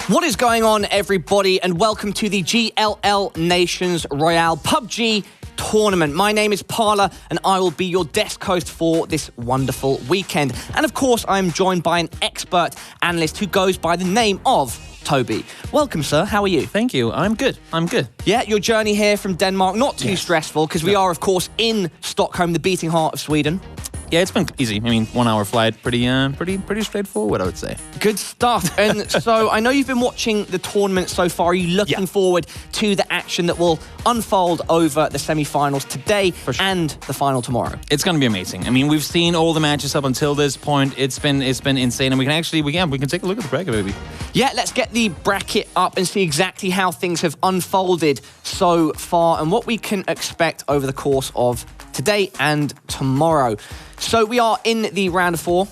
What is going on, everybody, and welcome to the GLL Nations Royale PUBG tournament. My name is Parla, and I will be your desk host for this wonderful weekend. And of course, I am joined by an expert analyst who goes by the name of Toby. Welcome, sir. How are you? Thank you. I'm good. Yeah, your journey here from Denmark, not too stressful, because we are, of course, in Stockholm, the beating heart of Sweden. Yeah, it's been easy. I mean, 1 hour flight, pretty straightforward, I would say. Good stuff. And so I know you've been watching the tournament so far. Are you looking forward to the action that will unfold over the semi-finals today and the final tomorrow? It's going to be amazing. I mean, we've seen all the matches up until this point. It's been insane, and we can take a look at the bracket, maybe. Yeah, let's get the bracket up and see exactly how things have unfolded so far and what we can expect over the course of today and tomorrow. So we are in the round of 4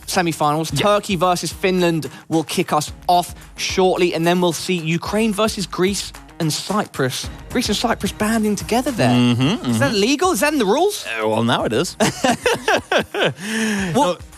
semi-finals. Turkey versus Finland will kick us off shortly, and then we'll see Ukraine versus Greece and Cyprus. Greece and Cyprus banding together there. Is that illegal? Is that in the rules? Well, now it is.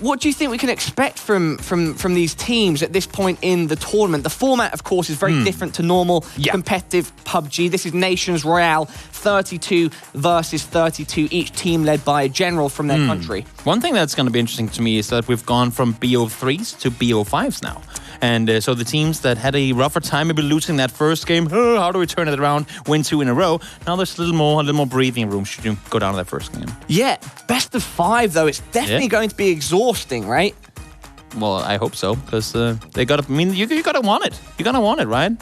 What do you think we can expect from these teams at this point in the tournament? The format, of course, is very different to normal competitive PUBG. This is Nations Royale, 32 versus 32, each team led by a general from their country. One thing that's going to be interesting to me is that we've gone from BO3s to BO5s now. And so the teams that had a rougher time, maybe losing that first game, how do we turn it around, win 2 in a row? Now there's a little more breathing room should you go down to that first game. Yeah, best of 5 though. It's definitely going to be exhausting, right? Well, I hope so, because they got to. I mean, you gotta want it. You gotta want it, right?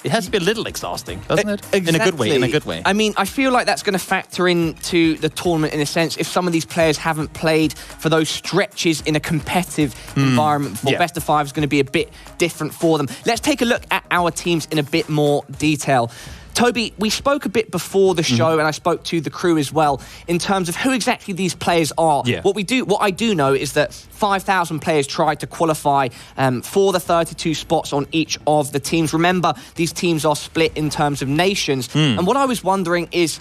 It has to be a little exhausting, doesn't it? Exactly. In a good way. I mean, I feel like that's going to factor into the tournament in a sense. If some of these players haven't played for those stretches in a competitive environment before, best of 5 is going to be a bit different for them. Let's take a look at our teams in a bit more detail. Toby, we spoke a bit before the show, and I spoke to the crew as well, in terms of who exactly these players are. Yeah. What I do know is that 5,000 players tried to qualify for the 32 spots on each of the teams. Remember, these teams are split in terms of nations. And what I was wondering is,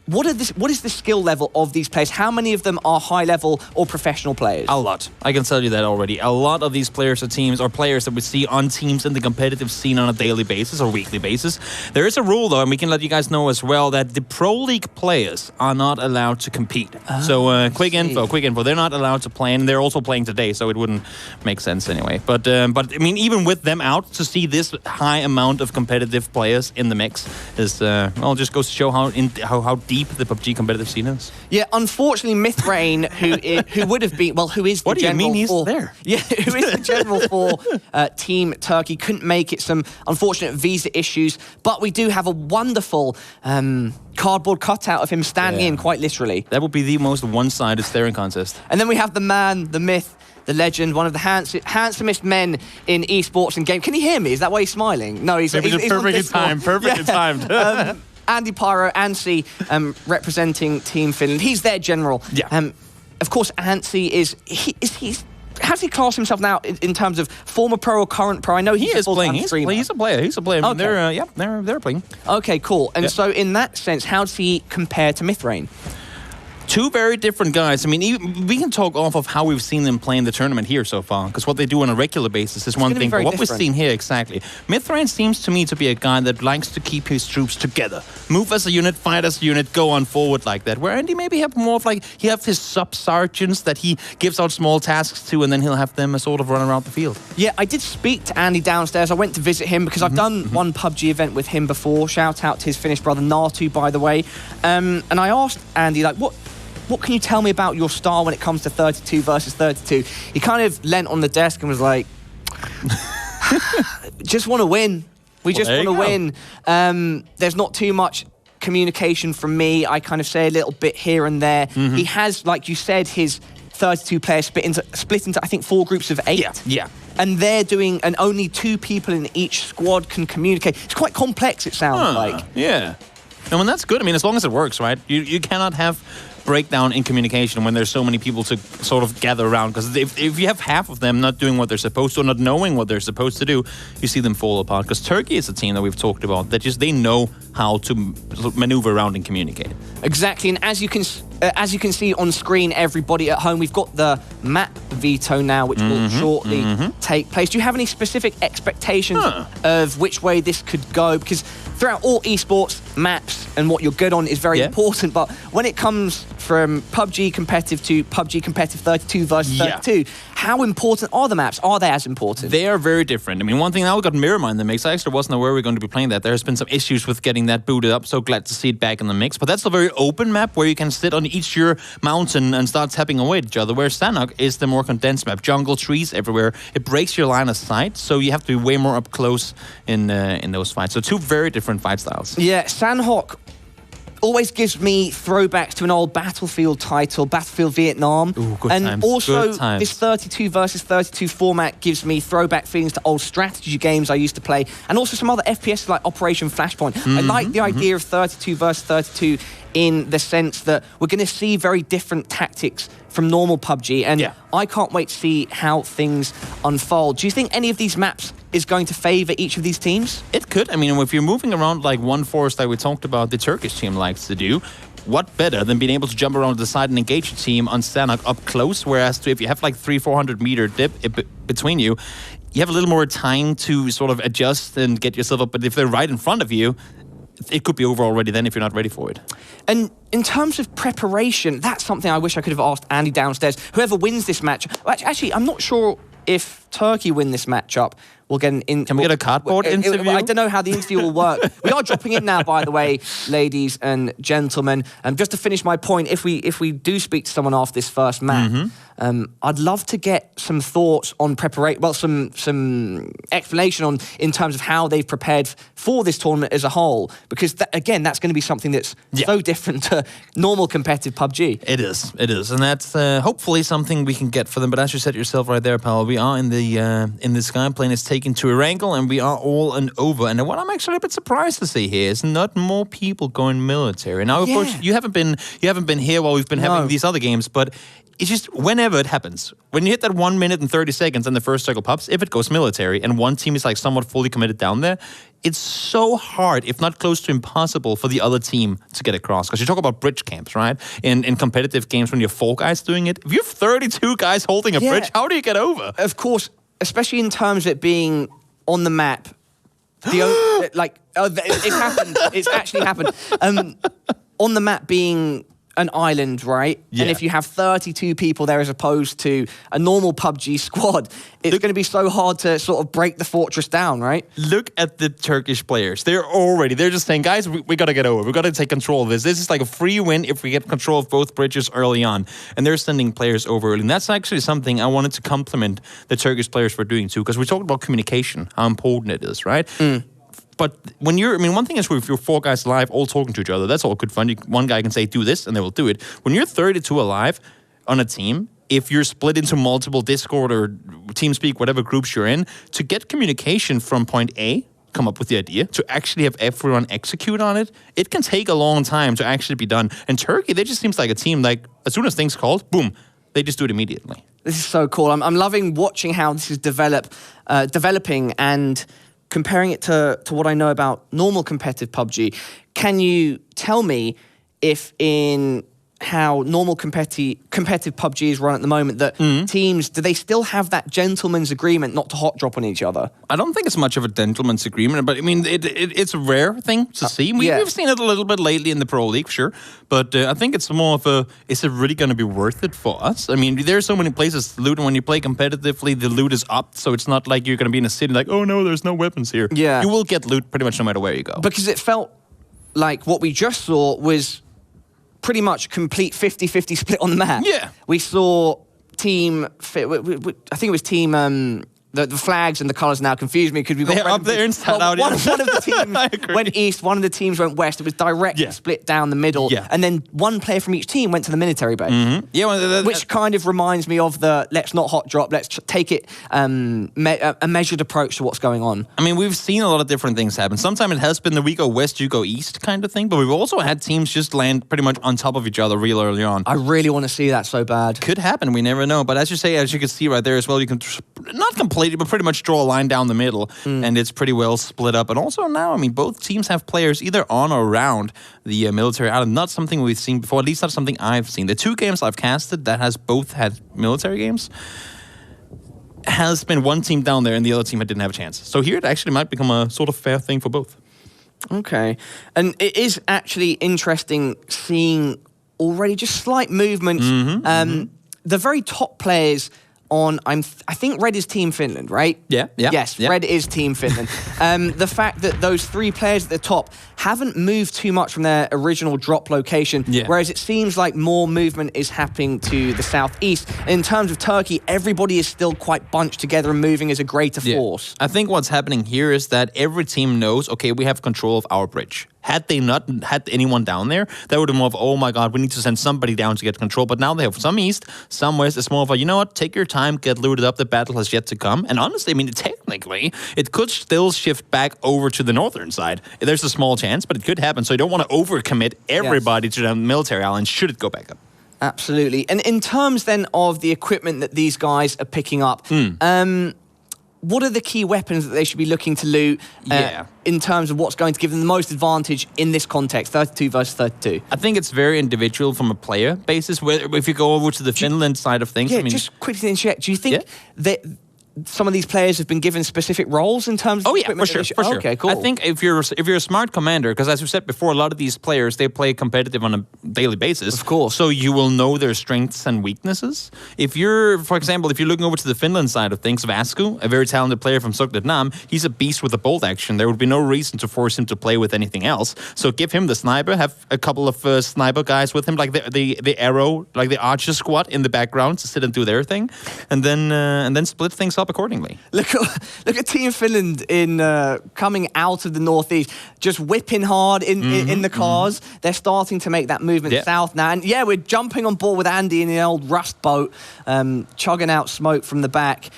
what is the skill level of these players? How many of them are high-level or professional players? A lot. I can tell you that already. A lot of these players are players that we see on teams in the competitive scene on a daily basis or weekly basis. There is a rule, though, and we can let you guys know as well, that the Pro League players are not allowed to compete. So quick info. They're not allowed to play, and they're also playing today, so it wouldn't make sense anyway. But I mean, even with them out, to see this high amount of competitive players in the mix is, just goes to show how deep the PUBG competitive scene is. Yeah, unfortunately, Mythrain, who would have been, who is the what do you general mean he's for, there? Yeah, who is the general for Team Turkey, couldn't make it, some unfortunate visa issues, but we do have a wonderful cardboard cutout of him standing in, quite literally. That would be the most one-sided staring contest. And then we have the man, the myth, the legend, one of the handsomest men in esports and game. Can you hear me? Is that why he's smiling? No, he's perfectly timed. Andy Pyro, Anssi, representing Team Finland. He's their general. Yeah. Of course, Anssi how does he class himself now in terms of former pro or current pro? I know he is playing. He's a player. Okay. They're playing. Okay, cool. And so in that sense, how does he compare to Mythrain? 2 very different guys. I mean, we can talk off of how we've seen them play in the tournament here so far, because what they do on a regular basis is one thing, but what we've seen here exactly. Mythrain seems to me to be a guy that likes to keep his troops together. Move as a unit, fight as a unit, go on forward like that. Where Andy maybe have more of he have his sub-sergeants that he gives out small tasks to, and then he'll have them sort of run around the field. Yeah, I did speak to Andy downstairs. I went to visit him because I've done one PUBG event with him before. Shout out to his Finnish brother Natu, by the way. And I asked Andy, what can you tell me about your style when it comes to 32 versus 32? He kind of leant on the desk and was like, just want to win. We just want to win. There's not too much communication from me. I kind of say a little bit here and there. He has, like you said, his 32 players split into I think 4 groups of 8. Yeah. And they're doing, and only 2 people in each squad can communicate. It's quite complex, it sounds like. Yeah. And that's good. I mean, as long as it works, right? You cannot have breakdown in communication when there's so many people to sort of gather around, because if you have half of them not doing what they're supposed to or not knowing what they're supposed to do, you see them fall apart. Because Turkey is a team that we've talked about that they know how to maneuver around and communicate. Exactly, and as you can as you can see on screen, everybody at home, we've got the map veto now, which will shortly take place. Do you have any specific expectations of which way this could go? Because throughout all esports, maps and what you're good on is very important, but when it comes from PUBG competitive to PUBG competitive 32 versus 32, how important are the maps? Are they as important? They are very different. I mean, one thing now we got Miramar in the mix. I actually wasn't aware we were going to be playing that. There's been some issues with getting that booted up, so glad to see it back in the mix. But that's a very open map where you can sit on each your mountain and start tapping away at each other, where Sanhok is the more condensed map. Jungle, trees everywhere. It breaks your line of sight, so you have to be way more up close in those fights. So two very different fight styles. Yeah, Sanhok always gives me throwbacks to an old Battlefield title, Battlefield Vietnam. Ooh, good and times, also good times. This 32 versus 32 format gives me throwback feelings to old strategy games I used to play, and also some other FPS like Operation Flashpoint. I like the idea of 32 versus 32 in the sense that we're going to see very different tactics from normal PUBG, and I can't wait to see how things unfold. Do you think any of these maps is going to favour each of these teams? It could. I mean, if you're moving around like one forest that we talked about, the Turkish team likes to do, what better than being able to jump around the side and engage a team on Sanhok up close, whereas if you have like 300-400 meter dip between you, you have a little more time to sort of adjust and get yourself up, but if they're right in front of you, it could be over already then if you're not ready for it. And in terms of preparation, that's something I wish I could have asked Andy downstairs. Whoever wins this match, actually, I'm not sure if Turkey win this matchup. We'll get an Can we get a cardboard interview? I don't know how the interview will work. We are dropping in now, by the way, ladies and gentlemen. Just to finish my point, if we do speak to someone after this first match, I'd love to get some thoughts on preparation. Well, some explanation on in terms of how they've prepared for this tournament as a whole. Because again, that's going to be something that's so different to normal competitive PUBG. It is, and that's hopefully something we can get for them. But as you said yourself right there, pal, we are in the sky plane. It's taken to Erangel, and we are all and over. And what I'm actually a bit surprised to see here is not more people going military. Now, of course, you haven't been here while we've been having these other games, but it's just whenever it happens, when you hit that 1 minute and 30 seconds and the first circle pops, if it goes military and one team is like somewhat fully committed down there, it's so hard, if not close to impossible, for the other team to get across. Because you talk about bridge camps, right? In competitive games, when you have 4 guys doing it, if you have 32 guys holding a bridge, how do you get over? Of course, especially in terms of it being on the map. It's happened. It's actually happened. On the map being an island, right? Yeah. And if you have 32 people there as opposed to a normal PUBG squad, it's going to be so hard to sort of break the fortress down, right? Look at the Turkish players. They're just saying, guys, we got to get over. We got to take control of this. This is like a free win if we get control of both bridges early on. And they're sending players over early. And that's actually something I wanted to compliment the Turkish players for doing too, because we talked about communication, how important it is, right? But when one thing is if you're 4 guys alive all talking to each other, that's all good fun. One guy can say, do this, and they will do it. When you're 32 alive on a team, if you're split into multiple Discord or TeamSpeak, whatever groups you're in, to get communication from point A, come up with the idea, to actually have everyone execute on it, it can take a long time to actually be done. And Turkey, they just seems like a team, like, as soon as things called, boom, they just do it immediately. This is so cool. I'm loving watching how this is developing and comparing it to what I know about normal competitive PUBG. Can you tell me if in how normal competitive PUBG is run at the moment, that teams, do they still have that gentleman's agreement not to hot drop on each other? I don't think it's much of a gentleman's agreement, but I mean, it's a rare thing to see. We've seen it a little bit lately in the Pro League, sure, but I think it's more of a, is it really going to be worth it for us? I mean, there's so many places to loot, and when you play competitively, the loot is up, so it's not like you're going to be in a city like, oh no, there's no weapons here. Yeah. You will get loot pretty much no matter where you go. Because it felt like what we just saw was pretty much complete 50-50 split on the map. Yeah. We saw team, I think it was team, the flags and the colours now confuse me because we got up there inside out. One of the teams went east, one of the teams went west. It was directly split down the middle. Yeah. And then one player from each team went to the military base. Mm-hmm. Yeah, well, which kind of reminds me of the let's not hot drop, let's take it a measured approach to what's going on. I mean, we've seen a lot of different things happen. Sometimes it has been the we go west, you go east kind of thing, but we've also had teams just land pretty much on top of each other real early on. I really want to see that so bad. Could happen, we never know. But as you say, as you can see right there as well, you can not complain pretty much draw a line down the middle, and it's pretty well split up. And also now, I mean, both teams have players either on or around the military island. Not something we've seen before, at least not something I've seen. The 2 games I've casted that has both had military games has been one team down there and the other team didn't have a chance. So here it actually might become a sort of fair thing for both. Okay. And it is actually interesting seeing already just slight movements. The very top players on, I think Red is Team Finland, right? Yeah. Yes, yeah. Red is Team Finland. The fact that those 3 players at the top haven't moved too much from their original drop location, whereas it seems like more movement is happening to the southeast. In terms of Turkey, everybody is still quite bunched together and moving as a greater force. I think what's happening here is that every team knows, okay, we have control of our bridge. Had they not had anyone down there, that would have been more of, oh my God, we need to send somebody down to get control. But now they have some east, some west. It's more of a, you know what, take your time, get looted up. The battle has yet to come. And honestly, I mean, technically, it could still shift back over to the northern side. There's a small chance, but it could happen. So you don't want to overcommit everybody to the military island should it go back up. Absolutely. And in terms then of the equipment that these guys are picking up, what are the key weapons that they should be looking to loot in terms of what's going to give them the most advantage in this context, 32 versus 32? I think it's very individual from a player basis. If you go over to the Finland side of things, I mean, just quickly interject. Do you think that some of these players have been given specific roles in terms of equipment? For sure. Okay, cool. I think if you're a smart commander, because as we said before, a lot of these players, they play competitive on a daily basis. Of course. So you will know their strengths and weaknesses. If you're, for example, if you're looking over to the Finland side of things, Vasku, a very talented player from Vietnam, he's a beast with a bolt action. There would be no reason to force him to play with anything else. So give him the sniper, have a couple of sniper guys with him, like the arrow, like the archer squad in the background to sit and do their thing, and then split things up accordingly. Look at Team Finland in coming out of the northeast, just whipping hard in the cars. They're starting to make that movement south now. And we're jumping on board with Andy in the old rust boat, chugging out smoke from the back,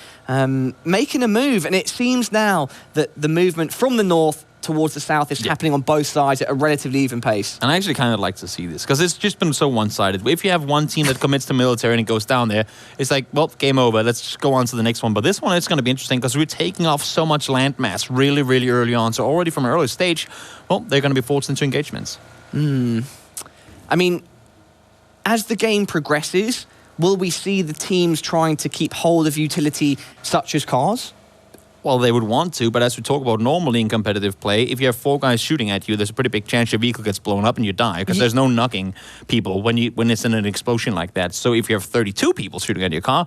making a move. And it seems now that the movement from the north towards the south is happening on both sides at a relatively even pace. And I actually kind of like to see this because it's just been so one-sided. If you have one team that commits to military and it goes down there, it's like, well, game over. Let's just go on to the next one. But this one is going to be interesting because we're taking off so much land mass really, really early on. So already from an early stage, well, they're going to be forced into engagements. I mean, as the game progresses, will we see the teams trying to keep hold of utility such as cars? Well, they would want to, but as we talk about normally in competitive play, if you have 4 guys shooting at you, there's a pretty big chance your vehicle gets blown up and you die because there's no knocking people when it's in an explosion like that. So if you have 32 people shooting at your car,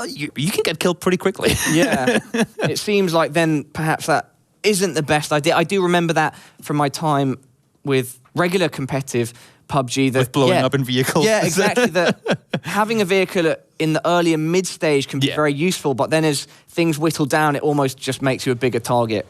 you can get killed pretty quickly. It seems like then perhaps that isn't the best idea. I do remember that from my time with regular competitive PUBG. With blowing up in vehicles. Yeah, exactly. That having a vehicle in the earlier mid stage can be very useful, but then as things whittle down, it almost just makes you a bigger target.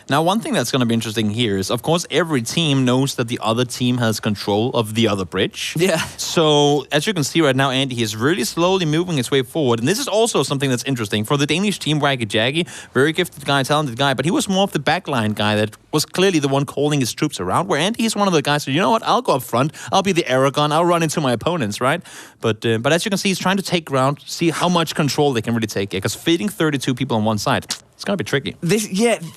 Now, one thing that's going to be interesting here is, of course, every team knows that the other team has control of the other bridge. So, as you can see right now, Andy is really slowly moving his way forward. And this is also something that's interesting. For the Danish team, Waggy Jaggy, very gifted guy, talented guy, but he was more of the backline guy that was clearly the one calling his troops around, where Andy is one of the guys who, you know what, I'll go up front, I'll be the Aragon, I'll run into my opponents, right? But as you can see, he's trying to take ground, see how much control they can really take here, because feeding 32 people on one side, it's going to be tricky.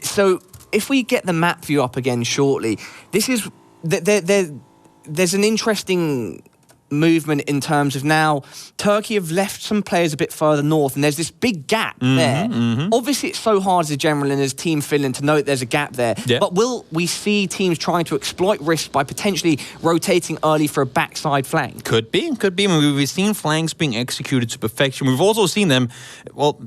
So if we get the map view up again shortly, this is there's an interesting movement in terms of now Turkey have left some players a bit further north and there's this big gap there. Obviously it's so hard as a general and as Team Finland to know that there's a gap there, but will we see teams trying to exploit risk by potentially rotating early for a backside flank? Could be. I mean, we've seen flanks being executed to perfection. We've also seen them, well,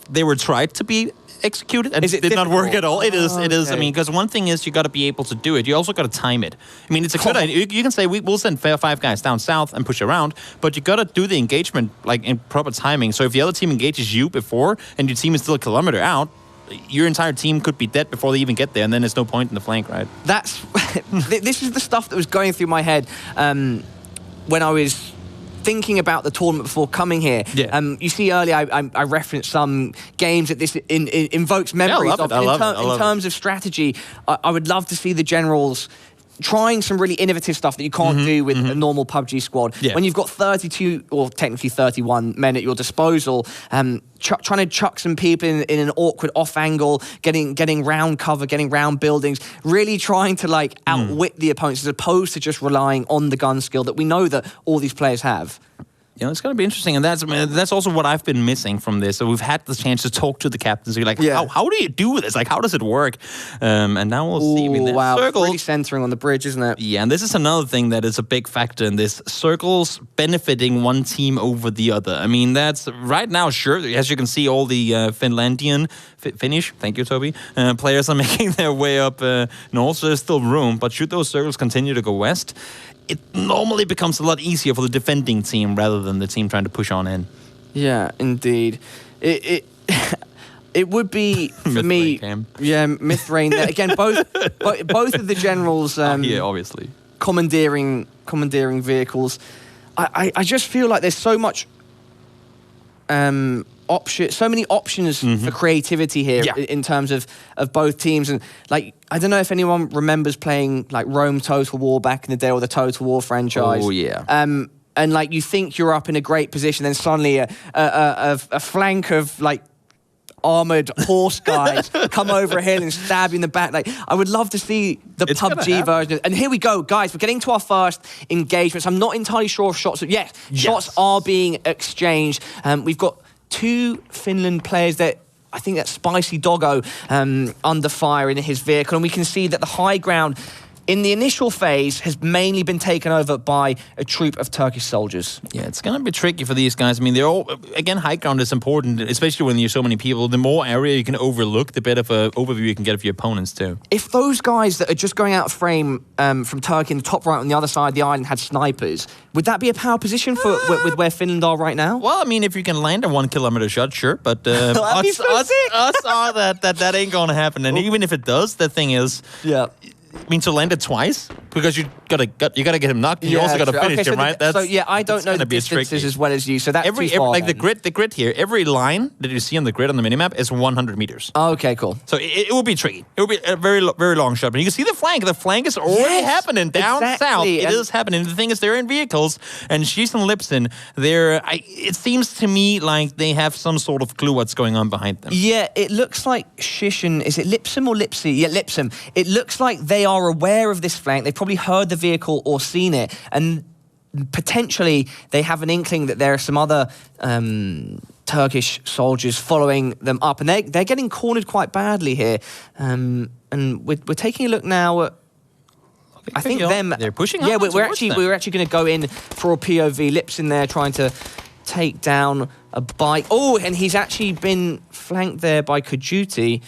they were tried to be executed and it did not work at all. It is. I mean, because one thing is you got to be able to do it. You also got to time it. I mean, it's a good idea. You can say we'll send 5 guys down south and push around, but you got to do the engagement like in proper timing. So if the other team engages you before and your team is still a kilometer out, your entire team could be dead before they even get there, and then there's no point in the flank, right? This is the stuff that was going through my head when I was thinking about the tournament before coming here. You see earlier I referenced some games that this invokes memories of. In terms of strategy, I would love to see the generals trying some really innovative stuff that you can't do with a normal PUBG squad. Yeah. When you've got 32 or technically 31 men at your disposal, trying to chuck some people in an awkward off angle, getting round cover, getting round buildings, really trying to like outwit the opponents as opposed to just relying on the gun skill that we know that all these players have. Yeah, it's going to be interesting, and that's also what I've been missing from this. So we've had the chance to talk to the captains. You're like, how do you do this? Like, how does it work? And now we'll see. I mean, wow, circles, really centering on the bridge, isn't it? Yeah, and this is another thing that is a big factor in this. Circles benefiting one team over the other. I mean, that's right now, sure, as you can see, all the Finnish, thank you, Toby, players are making their way up north, so there's still room. But should those circles continue to go west, it normally becomes a lot easier for the defending team rather than the team trying to push on in. Yeah, indeed. It would be for me. Yeah, Mythrain. Again, both of the generals. Yeah, obviously. Commandeering vehicles. I just feel like there's so much so many options for creativity here in terms of both teams. And like, I don't know if anyone remembers playing like Rome Total War back in the day, or the Total War franchise. Oh yeah. And like, you think you're up in a great position, then suddenly a flank of like armored horse guys come over a hill and stab you in the back. Like, I would love to see the PUBG version. And here we go, guys. We're getting to our first engagements. I'm not entirely sure if shots. Yes, shots are being exchanged. We've got 2 Finland players that I think that's Spicy Doggo under fire in his vehicle, and we can see that the high ground in the initial phase has mainly been taken over by a troop of Turkish soldiers. Yeah, it's going to be tricky for these guys. I mean, they're all, again, high ground is important, especially when you're so many people. The more area you can overlook, the better of an overview you can get of your opponents too. If those guys that are just going out of frame from Turkey in the top right on the other side of the island had snipers, would that be a power position for with where Finland are right now? Well, I mean, if you can land a 1 kilometer shot, sure, but odds are that ain't going to happen. And even if it does, the thing is... Yeah. I mean, to land it twice, because you gotta get him knocked. You also gotta finish him, right? So yeah, I don't know the distances as well as you. So that's too far, like the grid here. Every line that you see on the grid on the minimap is 100 meters. Okay, cool. So it will be tricky. It will be a very long shot. But you can see the flank. The flank is already happening down south. It is happening. The thing is, they're in vehicles, and she's in Lipson. It seems to me like they have some sort of clue what's going on behind them. Yeah, it looks like Shishin. Is it Lipsum or Lipsy? Yeah, Lipsum. It looks like they are aware of this flank. They've probably heard the vehicle or seen it, and potentially they have an inkling that there are some other Turkish soldiers following them up, and they're getting cornered quite badly here. And we're taking a look now at, I think they're pushing up. Yeah, we're actually going to go in for a POV. Lips in there trying to take down a bike. Oh, and he's actually been flanked there by Kajuti.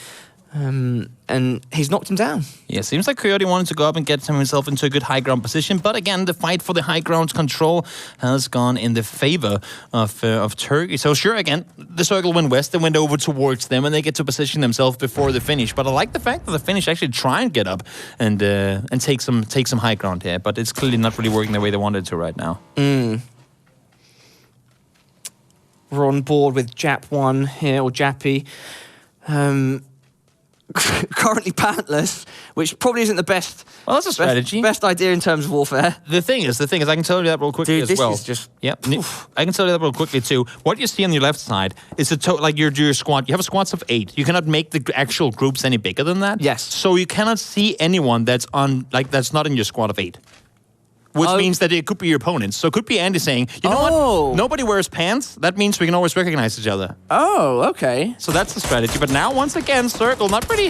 And he's knocked him down. Yeah, seems like Coyote wanted to go up and get himself into a good high ground position. But again, the fight for the high ground control has gone in the favor of Turkey. So sure, again, the circle went west and went over towards them, and they get to position themselves before the finish. But I like the fact that the Finnish actually try and get up and take some high ground here. But it's clearly not really working the way they wanted to right now. We're on board with Jap1 here, or Jappy. Currently pantless, which probably isn't the best. Well, that's a strategy. Best idea in terms of warfare. The thing is, I can tell you that real quickly as well. This is just... Yep. I can tell you that real quickly too. What you see on your left side is like your squad. You have squads of 8. You cannot make the actual groups any bigger than that. Yes. So you cannot see anyone that's not in your squad of 8. Which means that it could be your opponents. So it could be Andy saying, you know what? Nobody wears pants. That means we can always recognize each other. Oh, okay. So that's the strategy. But now, once again, Circle not pretty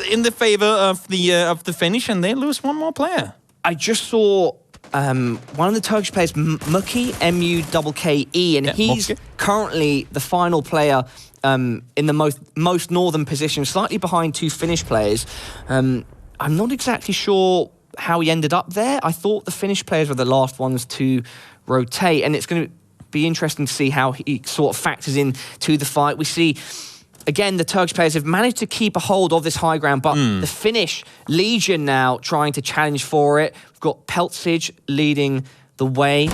in the favor of the Finnish, and they lose one more player. I just saw one of the Turkish players, Muki, M-U-K-K-E, and he's currently the final player in the most northern position, slightly behind 2 Finnish players. I'm not exactly sure how he ended up there. I thought the Finnish players were the last ones to rotate, and it's going to be interesting to see how he sort of factors in to the fight. We see, again, the Turkish players have managed to keep a hold of this high ground, but the Finnish Legion now trying to challenge for it. We've got Peltzig leading the way.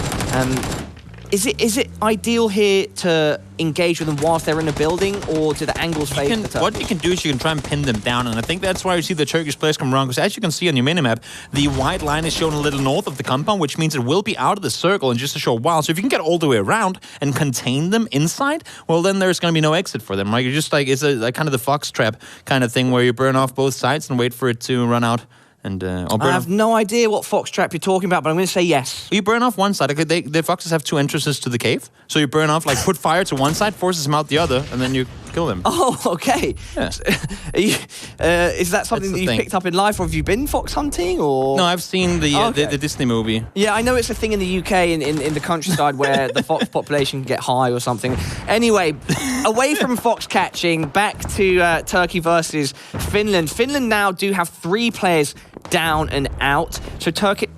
Is it ideal here to engage with them whilst they're in a building, or do the angles fade? What you can do is you can try and pin them down, and I think that's why you see the Turkish players come around, because as you can see on your minimap, the white line is shown a little north of the compound, which means it will be out of the circle in just a short while. So if you can get all the way around and contain them inside, well, then there's going to be no exit for them, right? You're just like, it's a kind of the fox trap kind of thing where you burn off both sides and wait for it to run out. And, I have no idea what fox trap you're talking about, but I'm going to say yes. You burn off one side. Okay, the foxes have 2 entrances to the cave. So you burn off, like, put fire to one side, forces them out the other, and then you kill them. Oh, okay. Yeah. Is that something that you've picked up in life, or have you been fox hunting? Or? No, I've seen the Disney movie. Yeah, I know it's a thing in the UK, in the countryside, where the fox population can get high or something. Anyway, away from fox catching, back to Turkey versus Finland. Finland now do have 3 players down and out. So Turkey,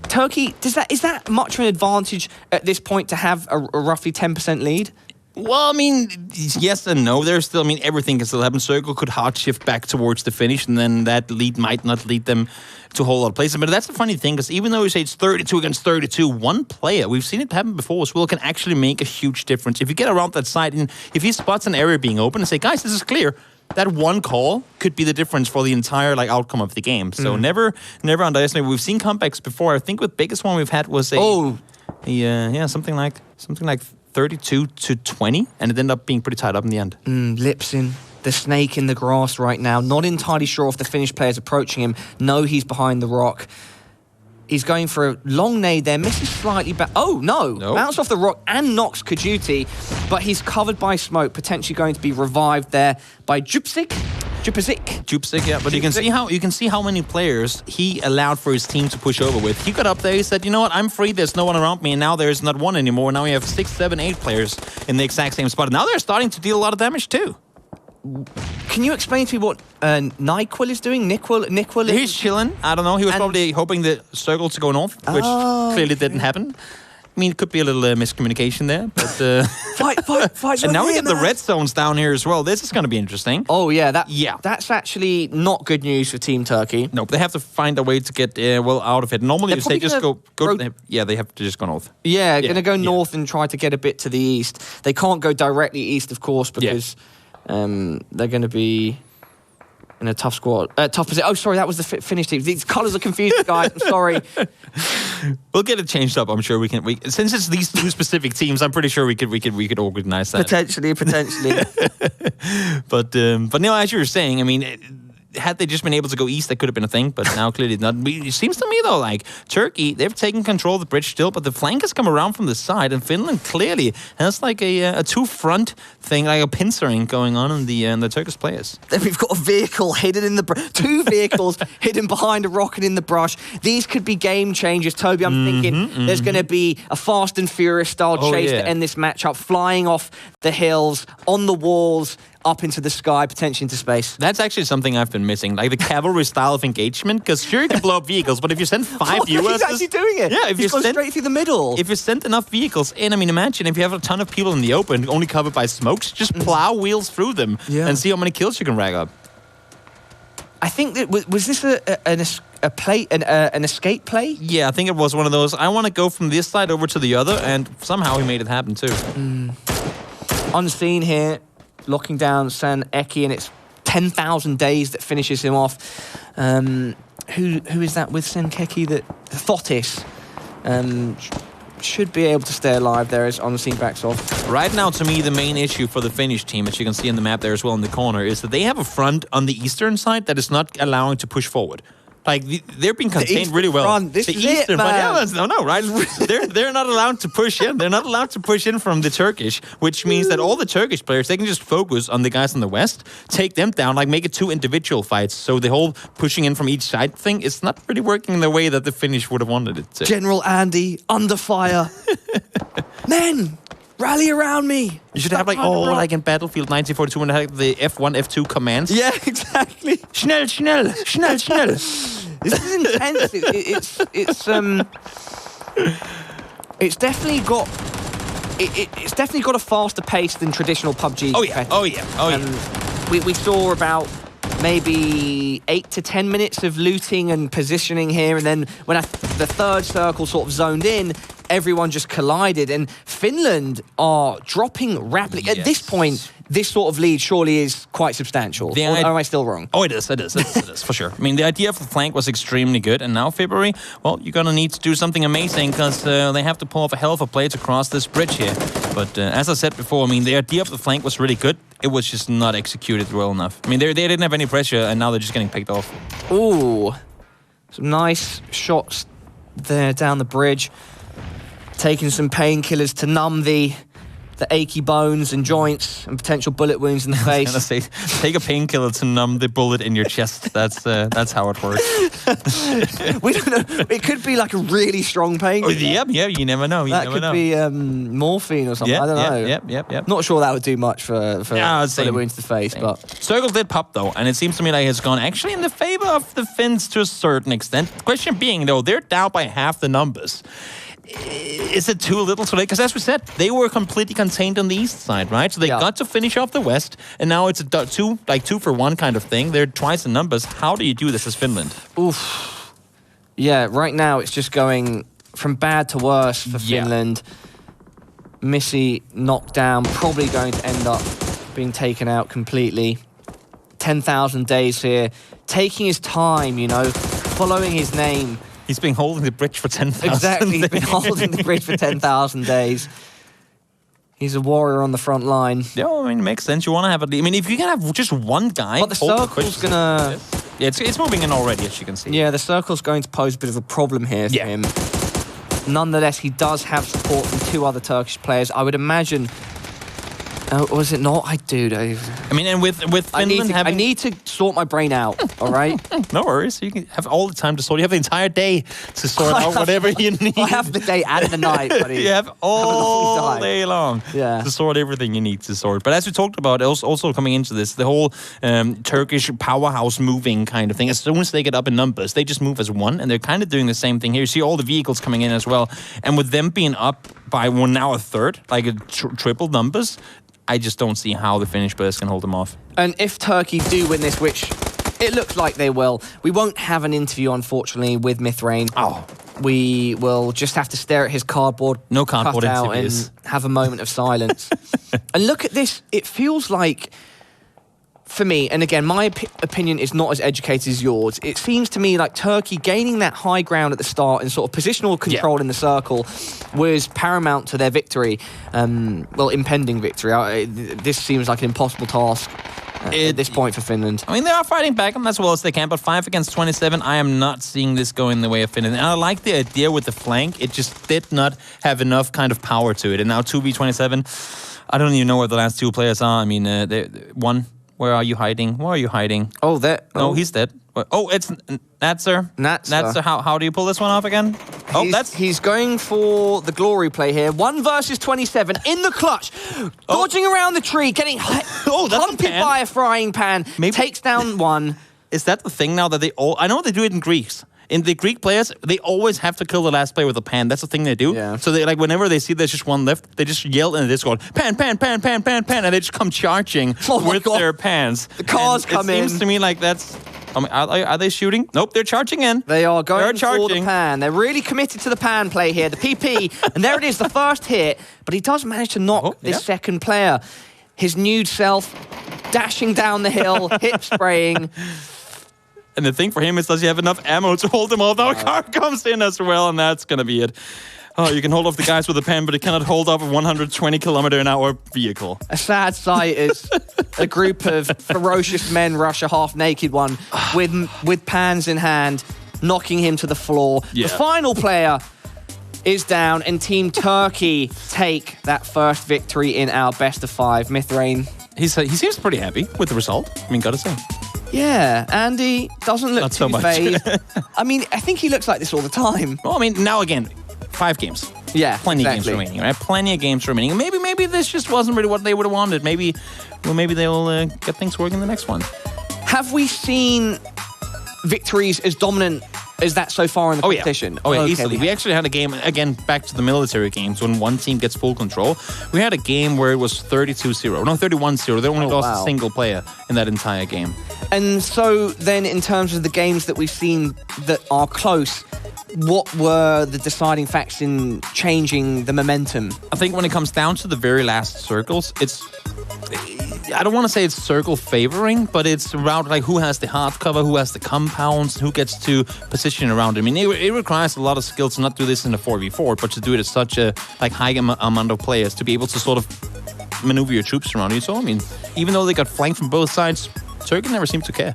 is that much of an advantage at this point to have a roughly 10% lead? Well, I mean, yes and no. There's still, I mean, everything can still happen. Circle could hard shift back towards the finish, and then that lead might not lead them to a whole lot of places. But that's the funny thing, because even though you say it's 32 against 32, one player, we've seen it happen before as well, can actually make a huge difference. If you get around that side, and if he spots an area being open and say, guys, this is clear, that one call could be the difference for the entire outcome of the game. So never underestimate. We've seen comebacks before. I think the biggest one we've had was something like 32-20, and it ended up being pretty tied up in the end. Lipsin, the snake in the grass right now. Not entirely sure if the Finnish player's approaching him. No, he's behind the rock. He's going for a long nade there, misses slightly back. Oh, no. Bounced off the rock and knocks Kajuti, but he's covered by smoke, potentially going to be revived there by Jupsik, yeah. But you can see how many players he allowed for his team to push over with. He got up there, he said, you know what, I'm free, there's no one around me, and now there's not one anymore. Now we have 6, 7, 8 players in the exact same spot. And now they're starting to deal a lot of damage too. Can you explain to me what Nyquil is doing? Nyquil He's chilling. I don't know. He was probably hoping the circle to go north, which clearly didn't happen. I mean, it could be a little miscommunication there, but... fight. And now we get the red zones down here as well. This is going to be interesting. Oh, yeah. That's actually not good news for Team Turkey. No, but they have to find a way to get, out of it. Normally, if they just go they have to just go north. Yeah, going to go north and try to get a bit to the east. They can't go directly east, of course, because they're going to be... in a tough squad. Tough position. Oh, sorry, that was the Finnish team. These colours are confusing, guys. I'm sorry. We'll get it changed up. I'm sure we can. Since it's these 2 specific teams, I'm pretty sure we could organise that. Potentially. But no, as you were saying, I mean, had they just been able to go east, that could have been a thing, but now clearly not. It seems to me, though, like Turkey, they've taken control of the bridge still, but the flank has come around from the side, and Finland clearly has like a 2-front thing, like a pincering going on in the Turkish players. Then we've got a vehicle hidden in the 2 vehicles hidden behind a rock and in the brush. These could be game changers, Toby. I'm thinking there's going to be a Fast and Furious style chase to end this matchup, flying off the hills, on the walls, up into the sky, potentially into space. That's actually something I've been missing, like the cavalry style of engagement, because sure, you can blow up vehicles, but if you send 5 viewers... He's actually doing it. Yeah, if you send straight through the middle. If you send enough vehicles in, I mean, imagine if you have a ton of people in the open, only covered by smokes, just plow wheels through them and see how many kills you can rack up. I think that... Was this an escape play? Yeah, I think it was one of those, I want to go from this side over to the other, and somehow he made it happen too. Unseen here. Locking down San Eki, and it's 10,000 days that finishes him off. Who is that with Senkeki? Thotis should be able to stay alive there as Unseen backs off. Right now, to me, the main issue for the Finnish team, as you can see on the map there as well in the corner, is that they have a front on the eastern side that is not allowing to push forward. Like, they're being contained really well. Front. This is it, man. Right? They're not allowed to push in. They're not allowed to push in from the Turkish, which means that all the Turkish players, they can just focus on the guys on the west, take them down, like make it 2 individual fights. So the whole pushing in from each side thing is not really working in the way that the Finnish would have wanted it to. General Andy, under fire. Men! Rally around me! You should have like in Battlefield 1942 when they had the F1, F2 commands. Yeah, exactly. Schnell, schnell, schnell, schnell. This is intense. It's definitely got... It's definitely got a faster pace than traditional PUBG. Oh yeah. We saw about maybe 8 to 10 minutes of looting and positioning here, and then when the 3rd circle sort of zoned in, everyone just collided, and Finland are dropping rapidly. At this point, this sort of lead surely is quite substantial. Or am I still wrong? Oh, it is, for sure. I mean, the idea of the flank was extremely good, and now February, well, you're going to need to do something amazing, because they have to pull off a hell of a play to cross this bridge here. But as I said before, I mean, the idea of the flank was really good. It was just not executed well enough. I mean, they didn't have any pressure, and now they're just getting picked off. Ooh, some nice shots there down the bridge. Taking some painkillers to numb the achy bones and joints and potential bullet wounds in the face. I was gonna say, take a painkiller to numb the bullet in your chest. That's how it works. We don't know. It could be like a really strong painkiller. Yeah, you never know. That could be morphine or something. I don't know. Yeah. Not sure that would do much for bullet wounds to the face. Same. But Circle did pop though, and it seems to me like it's gone actually in the favor of the Finns to a certain extent. Question being though, they're down by half the numbers. Is it too little today? Because as we said, they were completely contained on the east side, right? So they got to finish off the west, and now it's a two for one kind of thing. They're twice the numbers. How do you do this as Finland? Oof. Yeah, right now it's just going from bad to worse for Finland. Missy knocked down, probably going to end up being taken out completely. 10,000 days here, taking his time, following his name. He's been holding the bridge for 10,000 Exactly, days. he's been holding the bridge for 10,000 days. He's a warrior on the front line. Yeah, I mean, it makes sense. You want to have I mean, if you can have just one guy... But the circle's going to... Yeah, it's moving in already, as you can see. Yeah, the circle's going to pose a bit of a problem here for him. Nonetheless, he does have support from 2 other Turkish players. I would imagine... was it not? I mean, and with Finland I need to sort my brain out, all right? No worries. You can have all the time to sort. You have the entire day to sort out whatever you need. I have the day and the night, buddy. You have all day long to sort everything you need to sort. But as we talked about, also coming into this, the whole Turkish powerhouse moving kind of thing, as soon as they get up in numbers, they just move as one, and they're kind of doing the same thing here. You see all the vehicles coming in as well. And with them being up by now a third, like a triple numbers, I just don't see how the Finnish players can hold them off. And if Turkey do win this, which it looks like they will, we won't have an interview, unfortunately, with Mithrain. Oh. We will just have to stare at his cardboard cutout and have a moment of silence. And look at this. It feels like, for me, and again, my opinion is not as educated as yours, it seems to me like Turkey gaining that high ground at the start and sort of positional control in the circle was paramount to their victory. Impending victory. This seems like an impossible task at this point for Finland. I mean, they are fighting back as well as they can, but 5 against 27, I am not seeing this going the way of Finland. And I like the idea with the flank. It just did not have enough kind of power to it. And now 2v27, I don't even know where the last 2 players are. I mean, one... Where are you hiding? Where are you hiding? Oh, there. No, he's dead. Oh, it's Natser. Natser. How do you pull this one off again? He's going for the glory play here. 1 versus 27 in the clutch. Dodging around the tree, getting humped by a frying pan. Takes down one. Is that the thing now that they all... I know they do it in Greece. In the Greek players, they always have to kill the last player with a pan. That's the thing they do. Yeah. So they whenever they see there's just one left, they just yell in the Discord, pan, pan, pan, pan, pan, pan, and they just come charging with their pans. The cars come in. It seems to me like that's... I mean, are they shooting? Nope, they're charging in. They are going for the pan. They're really committed to the pan play here, the PP. And there it is, the first hit. But he does manage to knock this second player. His nude self dashing down the hill, hip spraying. And the thing for him is, does he have enough ammo to hold him off? Now a car comes in as well, and that's going to be it. Oh, you can hold off the guys with a pen, but you cannot hold off a 120-kilometer-an-hour vehicle. A sad sight is a group of ferocious men rush a half-naked one with pans in hand, knocking him to the floor. Yeah. The final player is down, and Team Turkey take that first victory in our best-of-5. Mithrain. He seems pretty happy with the result. I mean, gotta say. Yeah, Andy doesn't look too phased. I mean, I think he looks like this all the time. Well, I mean, now again, 5 games. Yeah, plenty of games remaining, right? Plenty of games remaining. Maybe this just wasn't really what they would have wanted. Maybe they'll get things working the next one. Have we seen victories as dominant as that so far in the competition? Oh yeah, easily. We actually had a game, again, back to the military games, when one team gets full control. We had a game where it was 32-0. No, 31-0. They only lost a single player in that entire game. And so then in terms of the games that we've seen that are close, what were the deciding facts in changing the momentum? I think when it comes down to the very last circles, I don't want to say it's circle favoring, but it's around like who has the hard cover, who has the compounds, who gets to position around it. I mean, it requires a lot of skill to not do this in a 4v4, but to do it at such a high amount of players to be able to sort of maneuver your troops around you. So, I mean, even though they got flanked from both sides, Turkey never seemed to care.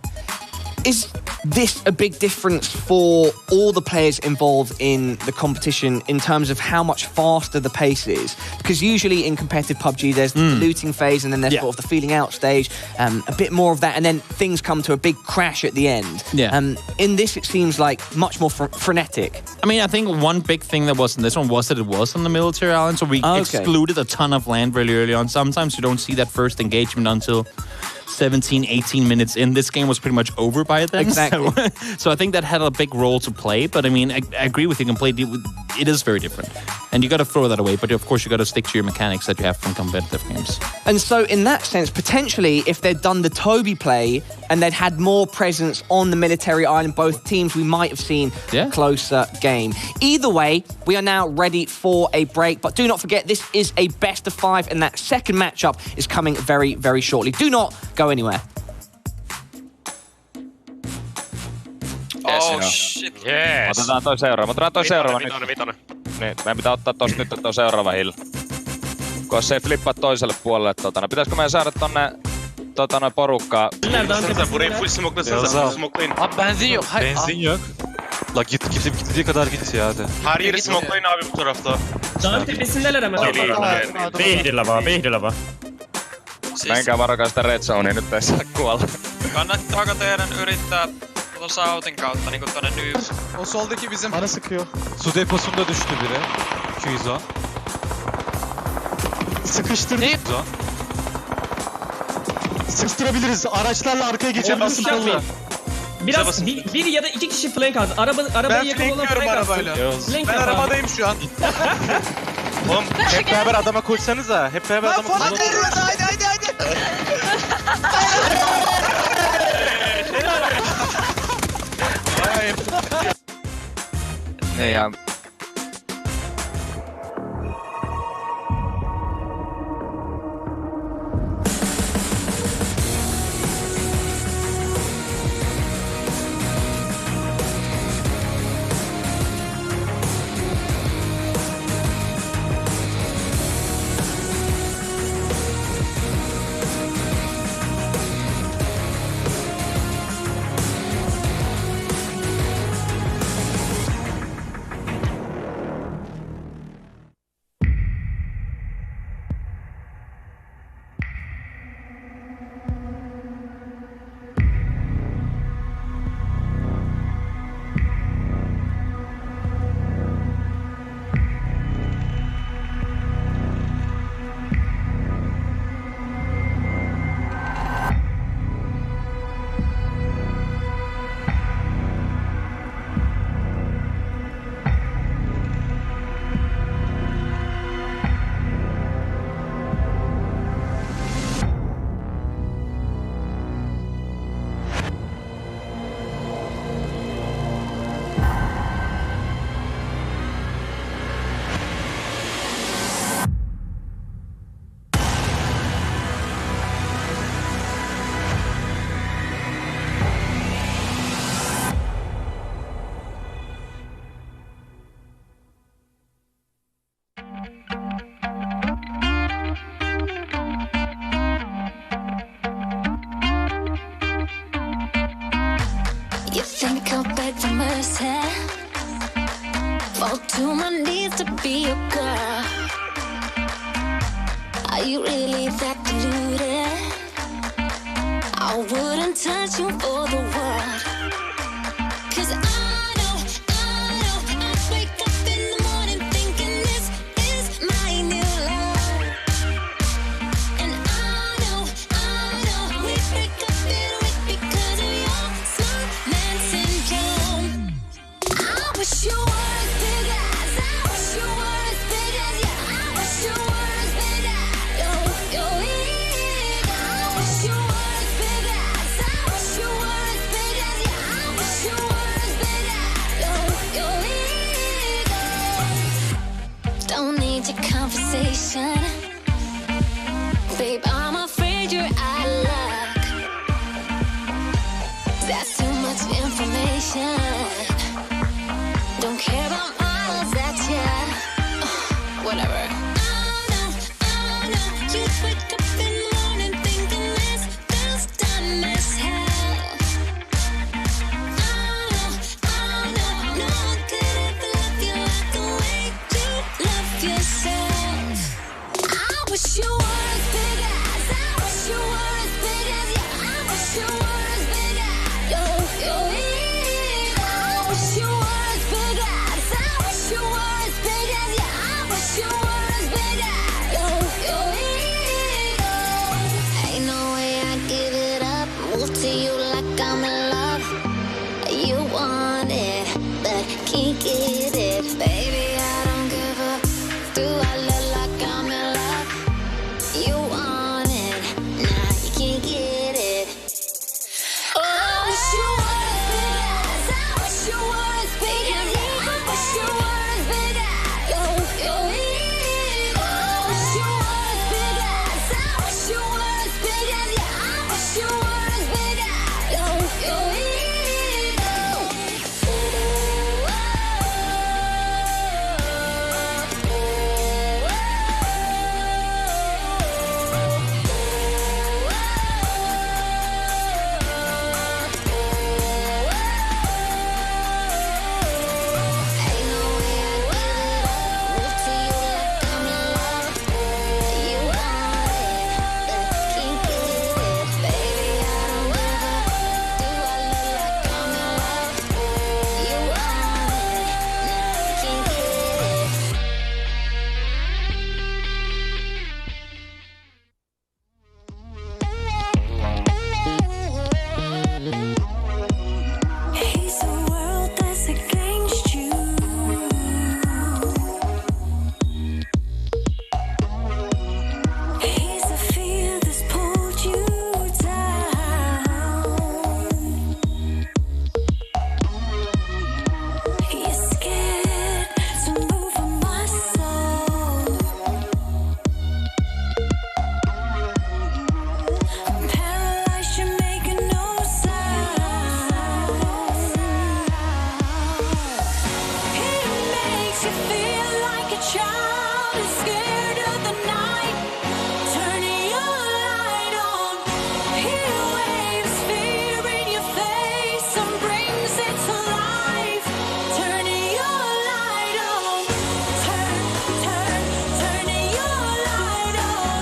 Is this a big difference for all the players involved in the competition in terms of how much faster the pace is? Because usually in competitive PUBG, there's the looting phase and then there's sort of the feeling out stage, a bit more of that, and then things come to a big crash at the end. Yeah. In this, it seems like much more frenetic. I mean, I think one big thing that was in this one was that it was on the military island, so we excluded a ton of land really early on. Sometimes you don't see that first engagement until 17, 18 minutes in. This game was pretty much over by then. Exactly. So I think that had a big role to play. But I mean, I agree with you completely. It is very different. And you got to throw that away. But of course, you got to stick to your mechanics that you have from competitive games. And so in that sense, potentially, if they'd done the Toby play and they'd had more presence on the military island, both teams, we might have seen a closer game. Either way, we are now ready for a break. But do not forget, this is a best of 5, and that second matchup is coming very, very shortly. Do not go anywhere. Oh shit. Yes. Otetaan toi seuraava nyt. Niin, meidän pitää ottaa tosta nyt toi seuraava hill. Kun se ei flippaa toiselle puolelle pitäisikö meidän saada tonne noin porukkaa? Burayı full smoke'lasınıza. Smoke'layın. Abi benzin yok. Hayır. Benzin yok. La git gittiği kadar git ya hadi. Her yeri smoke'layın abi bu tarafta. Dağın tepesindeler hemen. Vihdillä vaan. Menkää varokaa sitä red zonea, nyt ei saa kuolla. Kannattaako teidän yrittää South'in kautta niinku tonne New? O soldaki bizim. Bana sıkıyor. Su deposunda düştü biri. 210. Sıkıştırdık. Sıkıştırabiliriz. Araçlarla arkaya geçebilirsin. Biraz bir ya da iki kişi flank aldı. Arabayı yakın olan flank aldı. Ben arabadayım şu an. Oğlum hep beraber adama koşsanıza. Hep beraber adama koşsanıza. Haydi. Niin ja... You think I'll beg for mercy? Fall to my knees to be your girl. Are you really that deluded? I wouldn't touch you for the world. 'Cause I know, I wake up in the morning thinking this is my new love. And I know, we break up in a week because of your snowman syndrome. I wish you were as big as, I wish you were as big as, yeah, I wish you were as big as, your ego. I wish you were as big as, I wish you were as big as, yeah, I conversation. Babe, I'm afraid you're out of luck. That's too much information. Don't care about models, that's whatever. Oh no, you wake up in the morning thinking this girl's dumb as hell. Oh no, no one could ever love you like the way you love yourself. I wish you were as big as, I wish you were as big as, yeah, I wish you were as big as, yo, I wish you were as big as, I wish you were as big as, yeah, I wish you were as big as, yo, ain't no way I'd give it up, move to you like I'm in love. You want it, but can't get it, baby, I don't give a, do I look like I'm in love? You want it, nah, you can't get it. Oh, I wish you were as big as, I wish you were as big as, yeah, I wish you were as big as, yo, I wish you were as big as, I wish you were as big as, yeah, I wish you were as big as, yo, ain't no way I'd give it up, move to you like I'm in love. You want it, but can't get it, baby, I don't give a, do I look like I'm in love? You want it, nah, you can't get it. He's a world that's against you. He's a fear that's pulled you down. You're scared to move a muscle. I'm paralyzed, you're making no sound. He makes you feel like a child is scared of the night. Turning your light on. He waves fear in your face and brings it to life. Turning your light on. Turning your light on.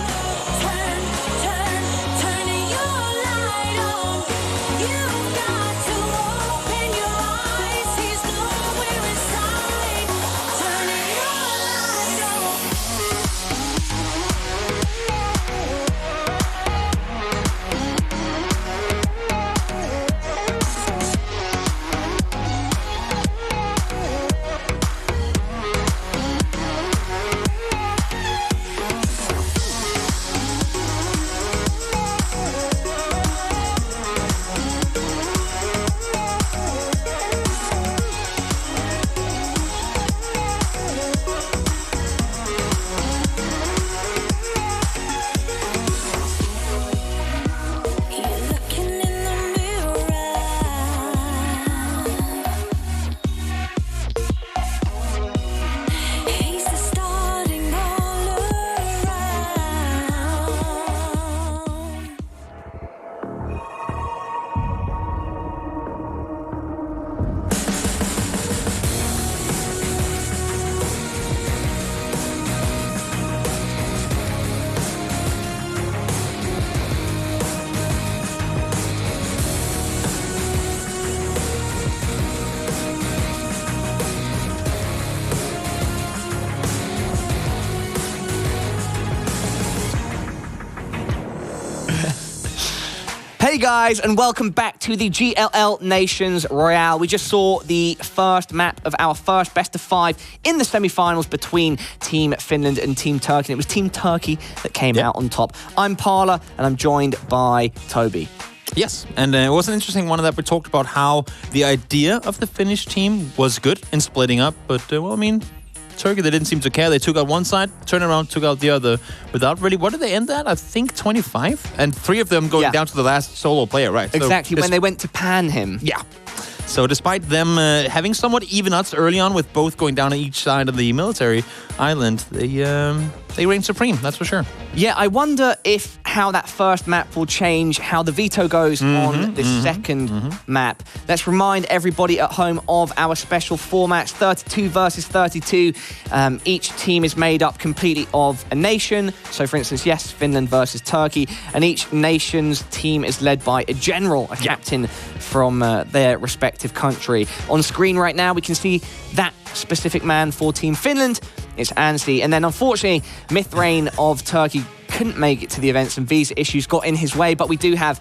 Turning your light on. You've got to open your eyes. He's nowhere inside. Turning your light on. You're looking in the mirror. He's the starting all around. Hey guys, and welcome back to the GLL Nations Royale. We just saw the first map of our first best of 5 in the semi-finals between Team Finland and Team Turkey. And it was Team Turkey that came out on top. I'm Parla, and I'm joined by Toby. Yes, and it was an interesting one that we talked about how the idea of the Finnish team was good in splitting up, but well, I mean, Turkey, they didn't seem to care. They took out one side, turned around, took out the other without really... What did they end at? I think 25? And 3 of them going down to the last solo player, right? Exactly, So when they went to pan him. Yeah. So despite them having somewhat even odds early on with both going down on each side of the military island, they reign supreme, that's for sure. Yeah, I wonder if how that first map will change how the veto goes on this second map. Let's remind everybody at home of our special formats, 32 versus 32. Each team is made up completely of a nation. So, for instance, yes, Finland versus Turkey. And each nation's team is led by a general, a captain from their respective country. On screen right now, we can see that specific man for Team Finland. It's Anssi. And then, unfortunately, Mithrain of Turkey couldn't make it to the event. Some visa issues got in his way, but we do have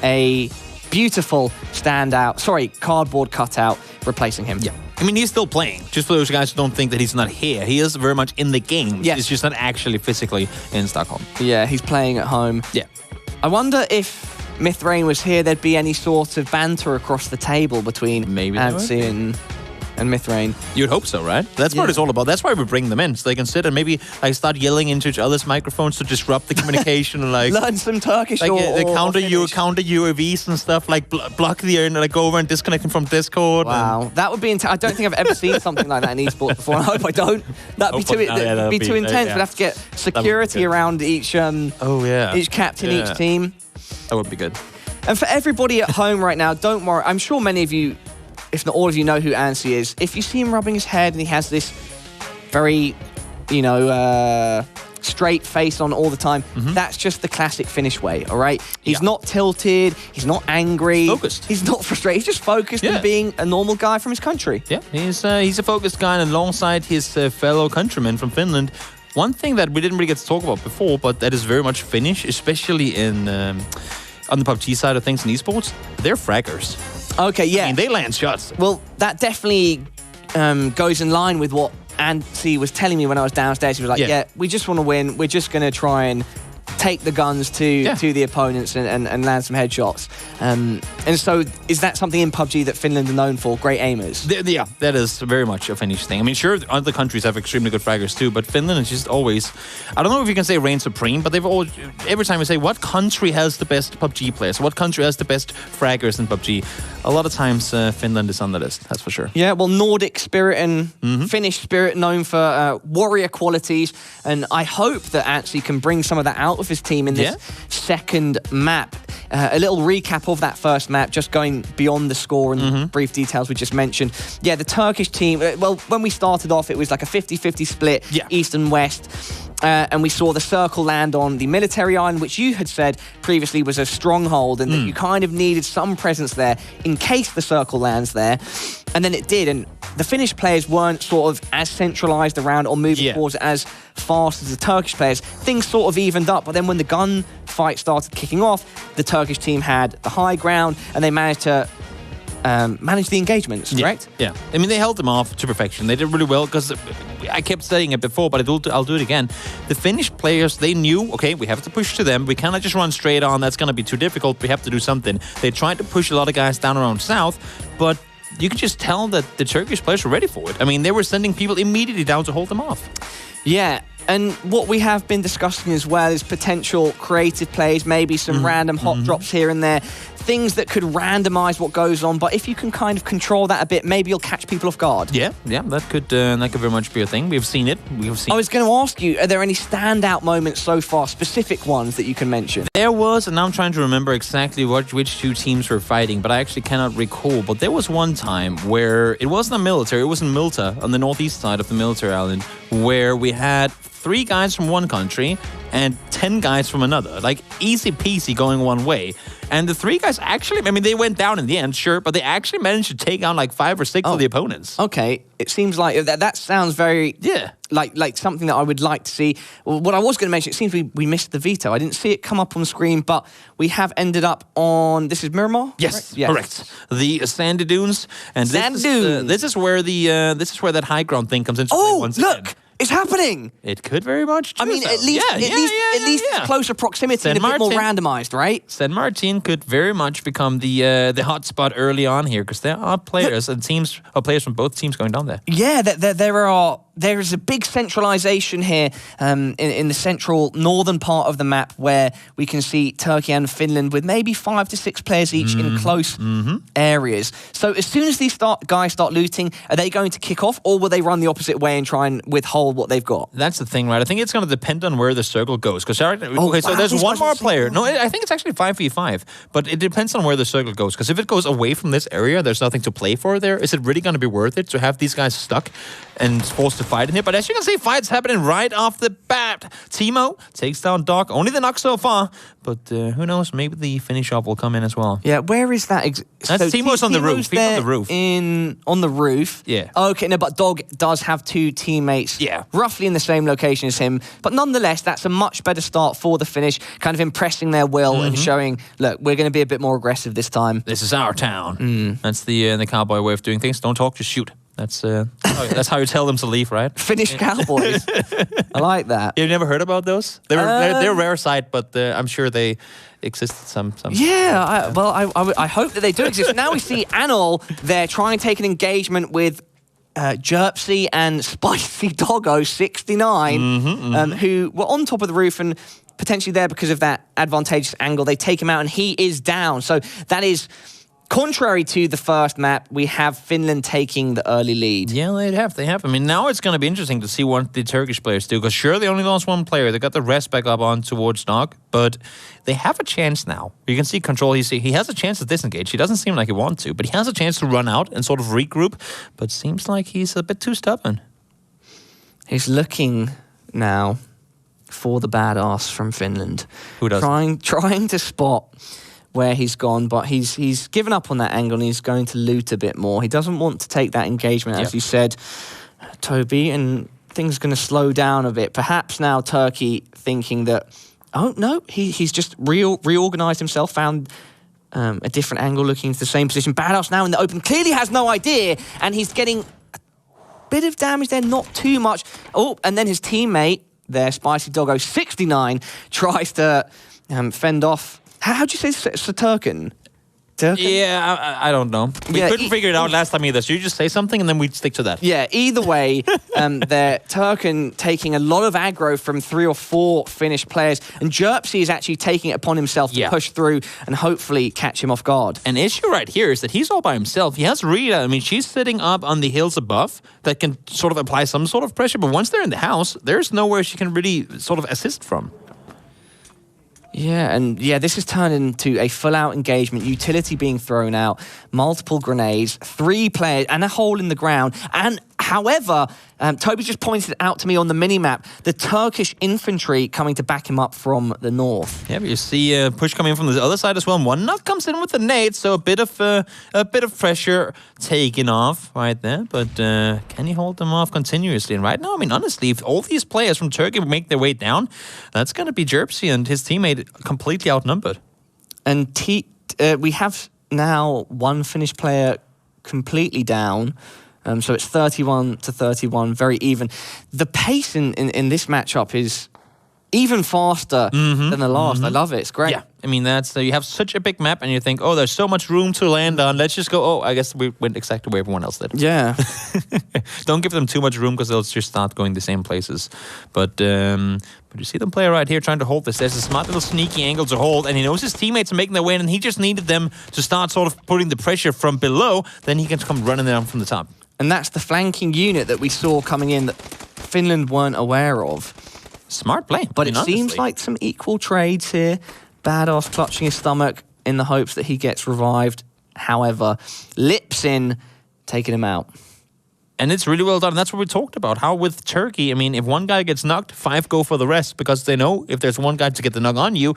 a beautiful cardboard cutout replacing him. Yeah. I mean, he's still playing. Just for those guys who don't think that he's not here. He is very much in the game. Yes. He's just not actually physically in Stockholm. Yeah, he's playing at home. Yeah. I wonder if Mithrain was here, there'd be any sort of banter across the table between Anssi and Mithrain. You'd hope so, right? That's what it's all about. That's why we bring them in, so they can sit and maybe like start yelling into each other's microphones to disrupt the communication and like learn some Turkish like, or counter UAVs and stuff, like block the air and like go over and disconnect them from Discord. Wow, that would be I don't think I've ever seen something like that in esports before. I hope I don't. That'd be too intense. We'd have to get security around each each captain, each team. That would be good. And for everybody at home right now, don't worry. I'm sure many of you, if not all of you, know who Anssi is. If you see him rubbing his head and he has this very, straight face on all the time, that's just the classic Finnish way, all right? He's not tilted. He's not angry. He's focused. He's not frustrated. He's just focused on being a normal guy from his country. Yeah, he's a focused guy, and alongside his fellow countrymen from Finland, one thing that we didn't really get to talk about before, but that is very much Finnish, especially on the PUBG side of things in esports, they're fraggers. Okay, yeah. I mean, they land shots. Well, that definitely goes in line with what Anssi was telling me when I was downstairs. He was like, we just want to win. We're just going to try and take the guns to the opponents and land some headshots. And so is that something in PUBG that Finland are known for, great aimers? Yeah, that is very much a Finnish thing. I mean, sure, other countries have extremely good fraggers too, but Finland is just always, I don't know if you can say reign supreme, but they've always, every time we say what country has the best PUBG players, what country has the best fraggers in PUBG, a lot of times Finland is on the list, that's for sure. Yeah, well, Nordic spirit and Finnish spirit known for warrior qualities, and I hope that Anssi can bring some of that out of his team in this second map. A little recap of that first map, just going beyond the score and brief details we just mentioned. Yeah, the Turkish team, well, when we started off, it was like a 50-50 split, east and west. And we saw the circle land on the military island, which you had said previously was a stronghold and that you kind of needed some presence there in case the circle lands there. And then it did. And the Finnish players weren't sort of as centralized around or moving towards it as fast as the Turkish players. Things sort of evened up. But then when the gun fight started kicking off, the Turkish team had the high ground and they managed to manage the engagements, correct? Yeah. I mean, they held them off to perfection. They did really well because I kept saying it before, but I'll do it again. The Finnish players, they knew, okay, we have to push to them. We cannot just run straight on. That's going to be too difficult. We have to do something. They tried to push a lot of guys down around south, but you could just tell that the Turkish players were ready for it. I mean, they were sending people immediately down to hold them off. Yeah. And what we have been discussing as well is potential creative plays, maybe some random hot drops here and there, things that could randomize what goes on. But if you can kind of control that a bit, maybe you'll catch people off guard. Yeah, that could very much be a thing. We've seen it. I was going to ask you, are there any standout moments so far, specific ones that you can mention? There was, and now I'm trying to remember exactly which two teams were fighting, but I actually cannot recall. But there was one time where it wasn't a military, it was in Milta, on the northeast side of the military island, where we had 3 guys from one country and 10 guys from another. Like, easy peasy going one way. And the 3 guys actually, I mean, they went down in the end, sure, but they actually managed to take on like 5 or 6 of the opponents. Okay, it seems like that sounds very like something that I would like to see. Well, what I was going to mention, it seems we missed the veto. I didn't see it come up on screen, but we have ended up on, this is Miramar? Yes, correct. The sandy dunes, and this is where that high ground thing comes into play once again. Look! It's happening. It could very much. I mean, at least it's closer proximity and a bit more randomized, right? San Martin could very much become the hot spot early on here because there are players and teams or players from both teams going down there. Yeah, there there is a big centralization here in the central northern part of the map where we can see Turkey and Finland with maybe 5 to 6 players each in close areas. So as soon as these guys start looting, are they going to kick off, or will they run the opposite way and try and withhold what they've got? That's the thing, right? I think it's going to depend on where the circle goes. Because so there's one more player. No, I think it's actually 5v5, but it depends on where the circle goes. Because if it goes away from this area, there's nothing to play for there. Is it really going to be worth it to have these guys stuck and forced to fight in here? But as you can see, fights happening right off the bat. Teemo takes down Doc. Only the knock so far, but who knows? Maybe the finish off will come in as well. Yeah, where is that? That's Teemo's on the roof. He's on the roof. On the roof. Yeah. Okay, no, but Dog does have 2 teammates. Yeah. Roughly in the same location as him, but nonetheless, that's a much better start for the finish. Kind of impressing their will and showing, look, we're going to be a bit more aggressive this time. This is our town. That's the cowboy way of doing things. Don't talk, just shoot. That's how you tell them to leave, right? Finnish cowboys. I like that. You've never heard about those? They're a rare sight, but I'm sure they exist some. Yeah, I hope that they do exist. Now we see Anil there trying to take an engagement with Jerpsy and Spicy Doggo 69, who were on top of the roof and potentially there because of that advantageous angle. They take him out and he is down. So that is... Contrary to the first map, we have Finland taking the early lead. Yeah, they have. I mean, now it's going to be interesting to see what the Turkish players do, because sure, they only lost 1 player. They got the rest back up on towards Nog, but they have a chance now. You can see Control, he has a chance to disengage. He doesn't seem like he wants to, but he has a chance to run out and sort of regroup, but seems like he's a bit too stubborn. He's looking now for the badass from Finland. Who doesn't? Trying to spot where he's gone, but he's given up on that angle and he's going to loot a bit more. He doesn't want to take that engagement, as you said, Toby, and things are going to slow down a bit. Perhaps now Turkey thinking that, oh, no, he's just reorganized himself, found a different angle, looking into the same position. Badass now in the open, clearly has no idea, and he's getting a bit of damage there, not too much. Oh, and then his teammate there, Spicy Doggo 69, tries to fend off. How do you say Saturkin? Yeah, I don't know. We couldn't figure it out last time either, so you just say something and then we'd stick to that. Yeah, either way, they're Turkin taking a lot of aggro from 3 or 4 Finnish players, and Jerpsy is actually taking it upon himself to push through and hopefully catch him off guard. An issue right here is that he's all by himself. He has Rita. I mean, she's sitting up on the hills above that can sort of apply some sort of pressure, but once they're in the house, there's nowhere she can really sort of assist from. Yeah, and this has turned into a full-out engagement, utility being thrown out, multiple grenades, 3 players, and a hole in the ground. And however, Toby just pointed out to me on the mini-map, the Turkish infantry coming to back him up from the north. Yeah, but you see a push coming in from the other side as well. And one knock comes in with the nade, so a bit of pressure taken off right there. But can you hold them off continuously? And right now, I mean, honestly, if all these players from Turkey make their way down, that's going to be Jerpsy and his teammate completely outnumbered. And we have now 1 Finnish player completely down. So it's 31-31, very even. The pace in this matchup is even faster than the last. I love it. It's great. Yeah, I mean, that's you have such a big map and you think, oh, there's so much room to land on. Let's just go, oh, I guess we went exactly where everyone else did. Yeah. Don't give them too much room because they'll just start going the same places. But you see them play right here trying to hold this. There's a smart little sneaky angle to hold, and he knows his teammates are making their way in, and he just needed them to start sort of putting the pressure from below. Then he can come running down from the top. And that's the flanking unit that we saw coming in that Finland weren't aware of. Smart play. But it seems like some equal trades here. Badass clutching his stomach in the hopes that he gets revived. However, Lipsin taking him out. And it's really well done. And that's what we talked about. How with Turkey, I mean, if one guy gets knocked, 5 go for the rest because they know if there's one guy to get the knock on you,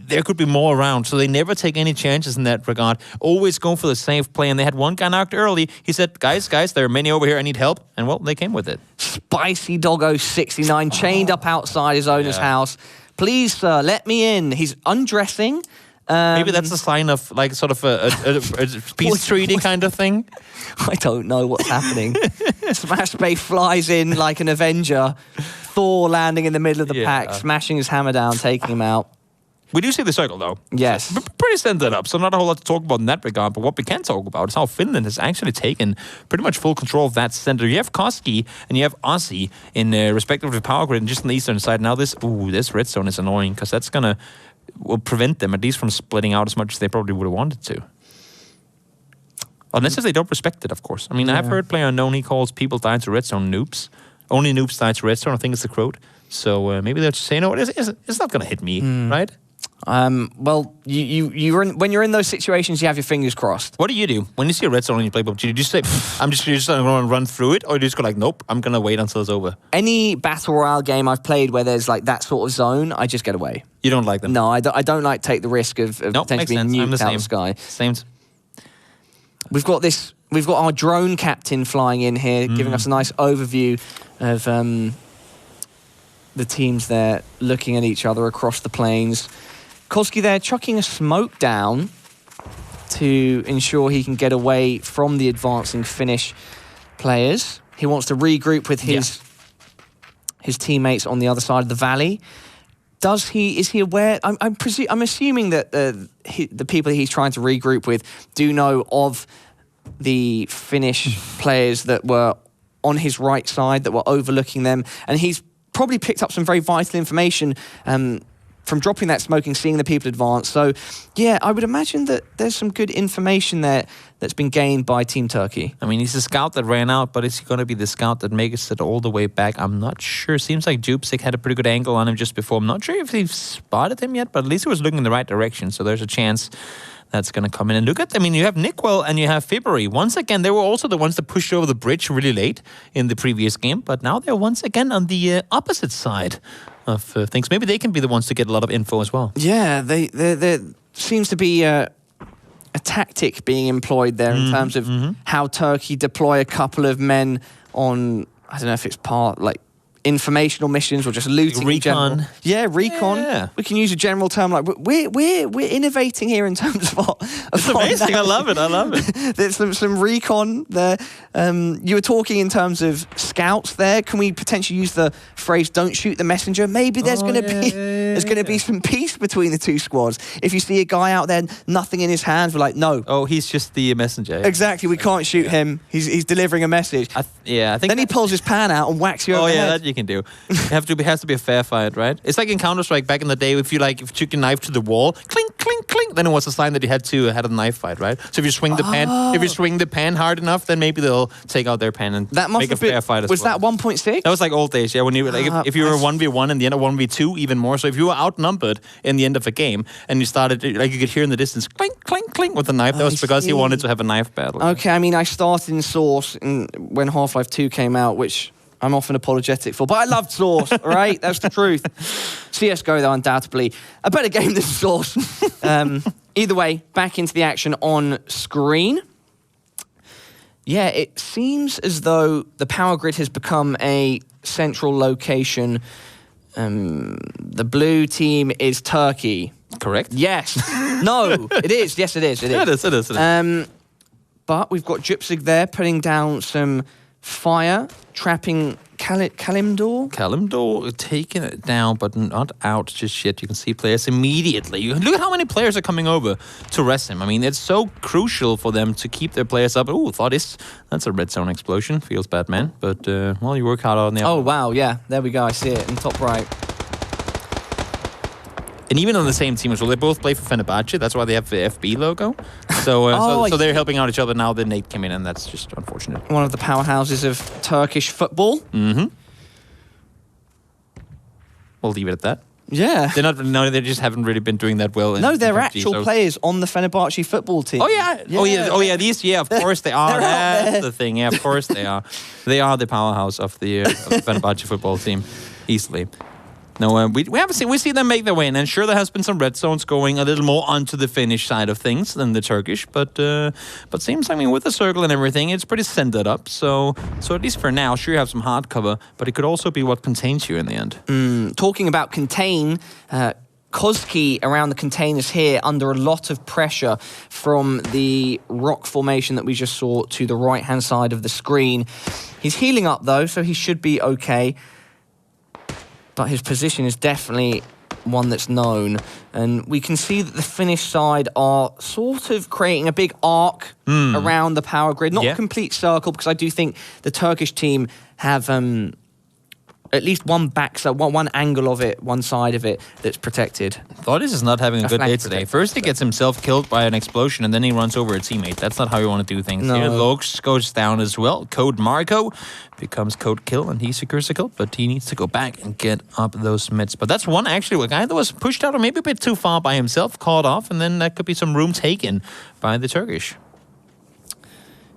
there could be more around. So they never take any chances in that regard. Always go for the safe play. And they had one guy knocked early. He said, guys, there are many over here. I need help. And well, they came with it. Spicy Doggo 69 chained up outside his owner's house. Please, sir, let me in. He's undressing. Maybe that's a sign of like sort of a peace treaty kind of thing. I don't know what's happening. Smash Bay flies in like an Avenger. Thor landing in the middle of the pack, smashing his hammer down, taking him out. We do see the circle, though. Yes. Pretty centered up, so not a whole lot to talk about in that regard. But what we can talk about is how Finland has actually taken pretty much full control of that center. You have Koski and you have Aussie in respectively power grid and just on the eastern side. Now this red zone is annoying because that's will prevent them at least from splitting out as much as they probably would have wanted to. Unless they don't respect it, of course. I mean, I've heard PlayerUnknown, he calls people dying to red zone noobs. Only noobs die to red zone, I think it's the quote. So maybe they'll just say, no, it's not going to hit me, right? Well, when you're in those situations, you have your fingers crossed. What do you do when you see a red zone and you play PUBG? Do you just say, I'm just going to run through it? Or do you just go like, nope, I'm going to wait until it's over? Any Battle Royale game I've played where there's like that sort of zone, I just get away. You don't like them? No, I don't like take the risk of potentially being nuked out of the sky. Same. We've got our drone captain flying in here, giving us a nice overview of the teams there looking at each other across the plains. Koski there chucking a smoke down to ensure he can get away from the advancing Finnish players. He wants to regroup with his teammates on the other side of the valley. Is he aware? I'm assuming that the people that he's trying to regroup with do know of the Finnish players that were on his right side, that were overlooking them, and he's probably picked up some very vital information from dropping that smoke and seeing the people advance. So, yeah, I would imagine that there's some good information there that's been gained by Team Turkey. I mean, he's a scout that ran out, but is he going to be the scout that makes it all the way back? I'm not sure. Seems like Jupsik had a pretty good angle on him just before. I'm not sure if they've spotted him yet, but at least he was looking in the right direction. So there's a chance that's going to come in. And look at, I mean, you have Nickwell and you have February. Once again, they were also the ones that pushed over the bridge really late in the previous game, but now they're once again on the opposite side of things. Maybe they can be the ones to get a lot of info as well. Yeah, there seems to be a tactic being employed there in terms of how Turkey deploy a couple of men on, I don't know if it's part, like, informational missions or just looting in general. Yeah, recon. Yeah. We can use a general term like we're innovating here in terms of what. It's amazing. I love it. There's some recon there. You were talking in terms of scouts there. Can we potentially use the phrase "don't shoot the messenger"? Maybe there's going to be some peace between the two squads. If you see a guy out there, nothing in his hands, we're like, no. Oh, he's just the messenger. Yeah. Exactly. We can't shoot him. He's delivering a message. I think. Then he pulls his pan out and whacks you over the head. That you can do. It has to be a fair fight, right? It's like in Counter-Strike back in the day. If you took your knife to the wall, clink, clink, clink, then it was a sign that you had a knife fight, right? So if you swing the pan hard enough, then maybe they'll take out their pan and make a fair fight as well. Was that 1.6? That was like old days, yeah. When you if you were 1v1 and the end of 1v2, even more. So if you were outnumbered in the end of a game and you started, you could hear in the distance, clink, clink, clink with the knife. That was because he wanted to have a knife battle. Okay, I mean, I started in Source when Half-Life 2 came out, which I'm often apologetic for, but I loved Source, all right? That's the truth. CSGO, though, undoubtedly a better game than Source. Either way, back into the action on screen. Yeah, it seems as though the power grid has become a central location. The blue team is Turkey. Correct? Yes. No, it is. Yes, it is. It is. But we've got Jupsig there putting down some fire, trapping Kalimdor. Kalimdor taking it down, but not out just yet. You can see players immediately. Look at how many players are coming over to rest him. I mean, it's so crucial for them to keep their players up. Oh, that's a red zone explosion. Feels bad, man. But, well, you work hard on the Oh, wow, yeah. There we go. I see it in top right. And even on the same team as well, they both play for Fenerbahce. That's why they have the FB logo. So, so they're helping out each other now. Then Nate came in, and that's just unfortunate. One of the powerhouses of Turkish football. Mm-hmm. We'll leave it at that. Yeah. They just haven't really been doing that well. They're actual players on the Fenerbahce football team. Oh, yeah. Of course they are. That's the thing. Yeah, of course they are. They are the powerhouse of the Fenerbahce football team, easily. No, we see them make their way in, and sure there has been some red zones going a little more onto the Finnish side of things than the Turkish, but seems, I mean, with the circle and everything, it's pretty centered up. So at least for now, sure you have some hard cover, but it could also be what contains you in the end. Talking about contain, Koski around the containers here under a lot of pressure from the rock formation that we just saw to the right-hand side of the screen. He's healing up though, so he should be okay. But his position is definitely one that's known. And we can see that the Finnish side are sort of creating a big arc around the power grid. Not a complete circle, because I do think the Turkish team have at least one one angle of it, one side of it that's protected. Thoughtis is not having a good day today. First he gets himself killed by an explosion and then he runs over a teammate. That's not how you want to do things. No. Here Lox goes down as well. Code Marco becomes Code Kill and he secures the kill, but he needs to go back and get up those mids. But that's one actually, a guy that was pushed out or maybe a bit too far by himself, caught off, and then that could be some room taken by the Turkish.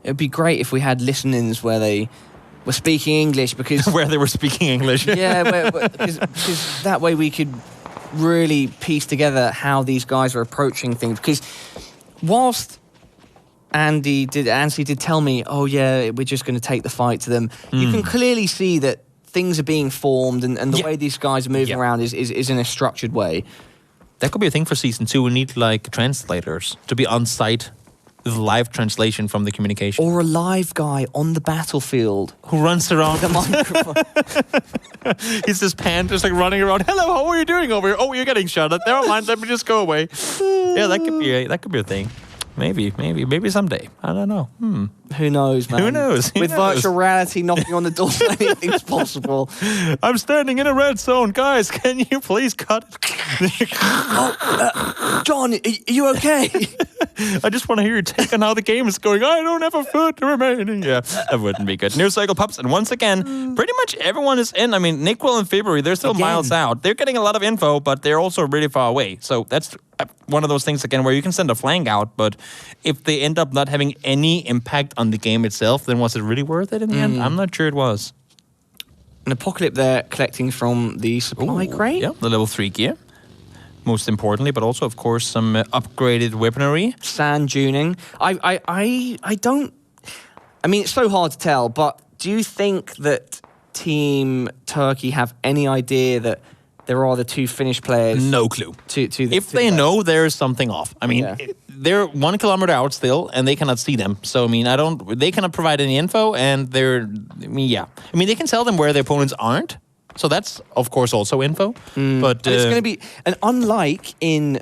It would be great if we had listenings where they were speaking English, because where they were speaking English. Yeah, because that way we could really piece together how these guys are approaching things. Because whilst Andy did tell me, oh yeah, we're just going to take the fight to them, you can clearly see that things are being formed and the way these guys are moving around is in a structured way. That could be a thing for Season 2. We need like translators to be on site with live translation from the communication. Or a live guy on the battlefield who runs around with a microphone. He's this pan just like running around. Hello, how are you doing over here? Oh, you're getting shot at. Never mind, let me just go away. Yeah, that could be a thing. Maybe someday. I don't know. Who knows, man? Who knows? With virtual reality knocking on the door, anything's possible. I'm standing in a red zone. Guys, can you please cut it? John, are you okay? I just want to hear your take on how the game is going. I don't have a foot remaining. Yeah, that wouldn't be good. News cycle pops, and once again, pretty much everyone is in. I mean, Nick, Will, and February, they're still miles out. They're getting a lot of info, but they're also really far away. So that's one of those things, again, where you can send a flank out, but if they end up not having any impact on the game itself, then was it really worth it in the end? I'm not sure it was. An Apocalypse there collecting from the supply crate. Yeah, the level 3 gear. Most importantly, but also, of course, some upgraded weaponry. Sand tuning. I don't... I mean, it's so hard to tell, but do you think that Team Turkey have any idea that there are the two Finnish players? No clue. If they know, there's something off. I mean, they're 1 kilometer out still, and they cannot see them. So, I mean, they cannot provide any info, and they can tell them where their opponents aren't. So that's, of course, also info. But it's going to be, and unlike in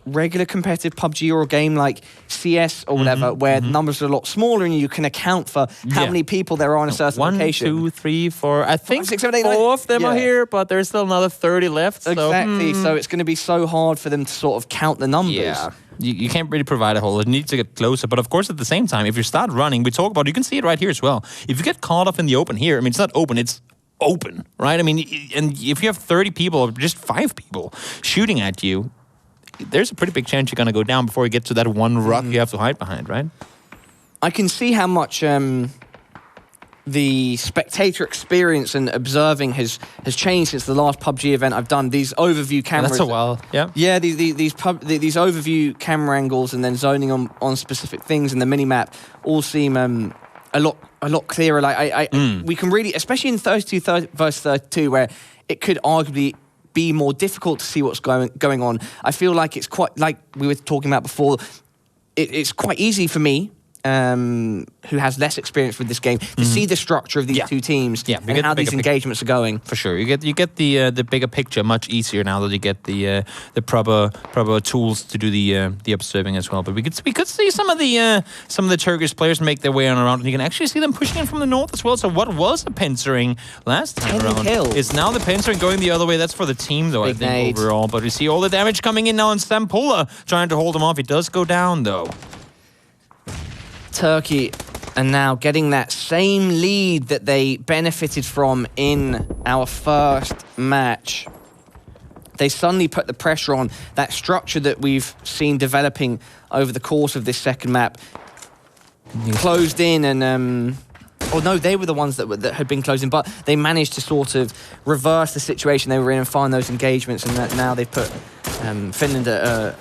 regular competitive PUBG or a game like CS or whatever, where the numbers are a lot smaller and you can account for how many people there are on a certain location. 1, 2, 3, 4. I think 5, 6, 7, 8, 4 of them are here, but there's still another 30 left. Exactly. So it's going to be so hard for them to sort of count the numbers. Yeah. You can't really provide a whole. It needs to get closer. But of course, at the same time, if you start running, we talk about, you can see it right here as well. If you get caught off in the open here, I mean, it's not open, it's open, right? I mean, and if you have 30 people or just 5 people shooting at you, there's a pretty big chance you're going to go down before you get to that one rock you have to hide behind, right? I can see how much the spectator experience and observing has changed since the last PUBG event I've done. These overview cameras. That's a while, yeah. Yeah, these overview camera angles and then zoning on specific things in the minimap all seem a lot clearer. Like we can really, especially in 32 versus 32, where it could arguably be more difficult to see what's going on. I feel like it's quite, like we were talking about before, it's quite easy for me, who has less experience with this game, to see the structure of these two teams and how these engagements are going. For sure, you get the bigger picture much easier now that you get the proper tools to do the observing as well. But we could see some of the Turkish players make their way on around, and you can actually see them pushing in from the north as well. So what was a pincering last time around is now the pincering going the other way. That's for the team though, I think, overall. But we see all the damage coming in now on Stampula trying to hold him off. He does go down though. Turkey are now getting that same lead that they benefited from in our first match. They suddenly put the pressure on. That structure that we've seen developing over the course of this second map closed in, and no, they were the ones that had been closing, but they managed to sort of reverse the situation they were in and find those engagements, and that now they've put Finland at a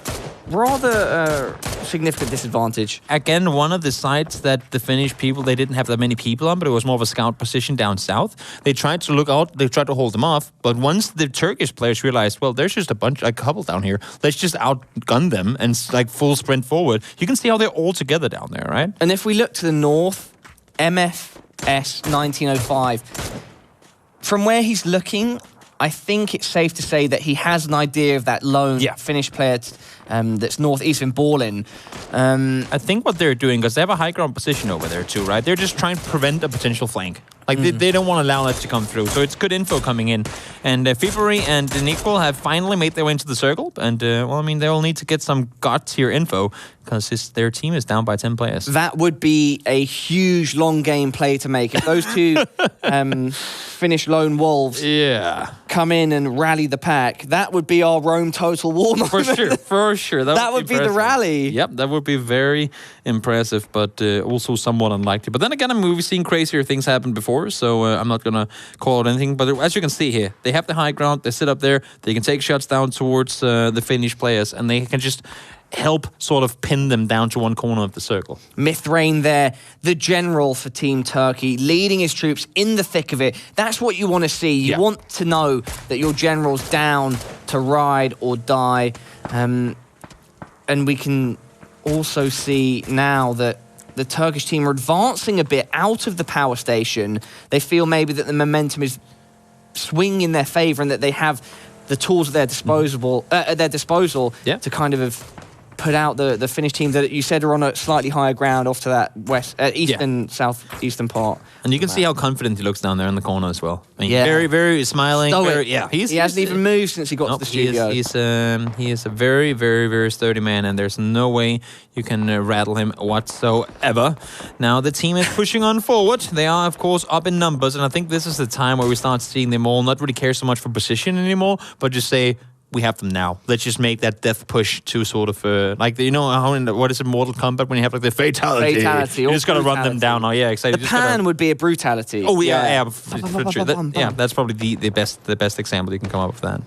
rather significant disadvantage. Again, one of the sites that the Finnish people, they didn't have that many people on, but it was more of a scout position down south. They tried to look out, they tried to hold them off, but once the Turkish players realized, well, there's just a couple down here, let's just outgun them and like full sprint forward. You can see how they're all together down there, right? And if we look to the north, MFS 1905, from where he's looking, I think it's safe to say that he has an idea of that lone Finnish player that's northeastern balling. I think what they're doing, because they have a high ground position over there too, right? They're just trying to prevent a potential flank. Like, they don't want to allow that to come through. So it's good info coming in. And February and Nickel have finally made their way into the circle. And, they'll need to get some God-tier info because their team is down by 10 players. That would be a huge long game play to make. If those two Finnish lone wolves come in and rally the pack, that would be our Rome total war moment. For sure. That would be the rally. Yep, that would be very impressive, but also somewhat unlikely. But then again, we've seen crazier things happen before, so I'm not going to call it anything. But as you can see here, they have the high ground, they sit up there, they can take shots down towards the Finnish players, and they can just help sort of pin them down to one corner of the circle. Mithrain there, the general for Team Turkey, leading his troops in the thick of it. That's what you want to see. You want to know that your general's down to ride or die. And we can also see now that the Turkish team are advancing a bit out of the power station. They feel maybe that the momentum is swinging in their favour and that they have the tools at their disposal to kind of put out the Finnish team that you said are on a slightly higher ground off to that southeastern part. And you can see how confident he looks down there in the corner as well. I mean, very, very smiling. He hasn't even moved since he got to the studio. He is a very, very, very sturdy man, and there's no way you can rattle him whatsoever. Now the team is pushing on forward. They are, of course, up in numbers, and I think this is the time where we start seeing them all not really care so much for position anymore, but just say, we have them now. Let's just make that death push to sort of, what is it, Mortal Kombat, when you have like the fatality? You just got to run them down. Oh, yeah, exactly. The pan would be a brutality. Oh, yeah, for sure. That's probably the best example you can come up with that.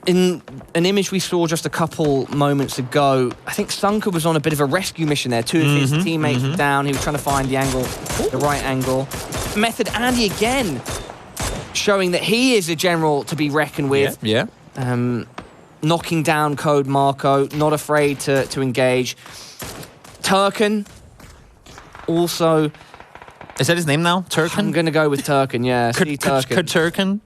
In an image we saw just a couple moments ago, I think Sunka was on a bit of a rescue mission there. Two of his teammates were down. He was trying to find the right angle. Method Andy again, showing that he is a general to be reckoned with. Yeah. Knocking down Code Marco, not afraid to engage. Turkin also... Is that his name now? Turkin? I'm going to go with Turkin, yeah. Turkin?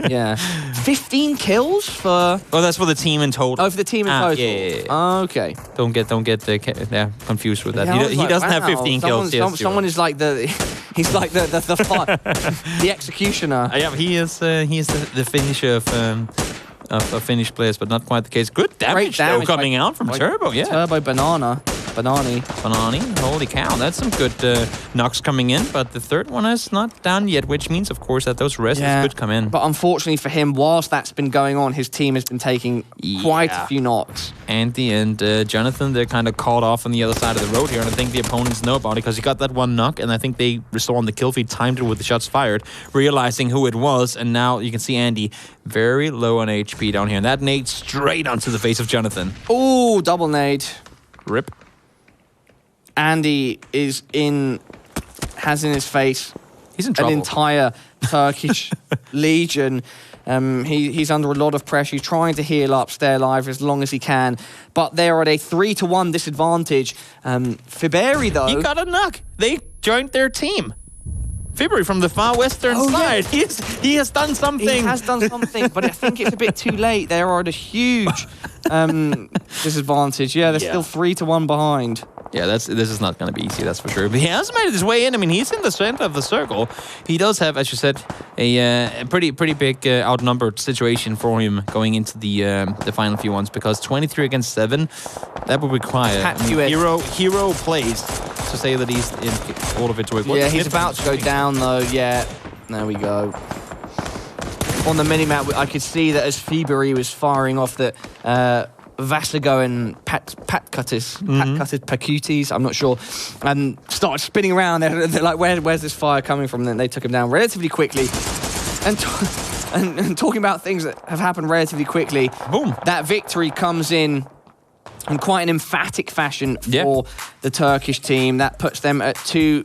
Yeah. 15 kills for... Oh, that's for the team in total. Oh, for the team in total. Yeah. Okay. Don't get confused with that. He doesn't have 15 kills. Someone is like the... He's like the executioner. Yeah, he is the finisher of Finnish players, but not quite the case. Good damage coming out from Turbo, Turbo Banani. Holy cow, that's some good knocks coming in, but the third one is not done yet, which means, of course, that those rests could come in. But unfortunately for him, whilst that's been going on, his team has been taking quite a few knocks. Andy and Jonathan, they're kind of caught off on the other side of the road here, and I think the opponents know about it because he got that one knock, and I think they saw on the kill feed, timed it with the shots fired, realizing who it was, and now you can see Andy very low on HP down here, and that nade straight onto the face of Jonathan. Ooh, double nade. Rip. Andy has in his face He's in trouble. An entire Turkish legion. He's under a lot of pressure. He's trying to heal up, stay alive as long as he can. But they're at a 3-1 disadvantage. Fiberi, though... He got a knock. They joined their team. Fiberi from the far western side. Yeah. He has done something. He has done something, but I think it's a bit too late. They are at a huge disadvantage. Yeah, they're still 3-1 behind. Yeah, this is not going to be easy, that's for sure. But he has made his way in. I mean, he's in the center of the circle. He does have, as you said, a pretty big outnumbered situation for him going into the final few ones, because 23 against 7, that would require hero plays, to say that he's in all of its work. Yeah, he's about to go down though. Yeah, there we go. On the minimap, I could see that as Fiberi was firing off that Vasigo and Patcutis, I'm not sure, and started spinning around. They're like, where's this fire coming from? Then they took him down relatively quickly. And talking about things that have happened relatively quickly, boom! That victory comes in quite an emphatic fashion for the Turkish team. That puts them at 2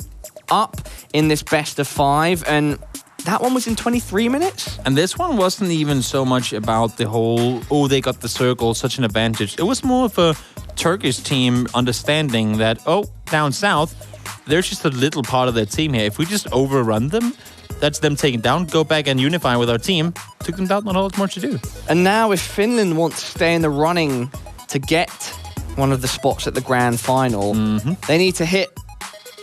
up in this best of 5, and that one was in 23 minutes. And this one wasn't even so much about the whole, they got the circle, such an advantage. It was more of a Turkish team understanding that, down south, there's just a little part of their team here. If we just overrun them, That's them taken down, go back and unify with our team. Took them down, not all more to do. And now if Finland wants to stay in the running to get one of the spots at the grand final, they need to hit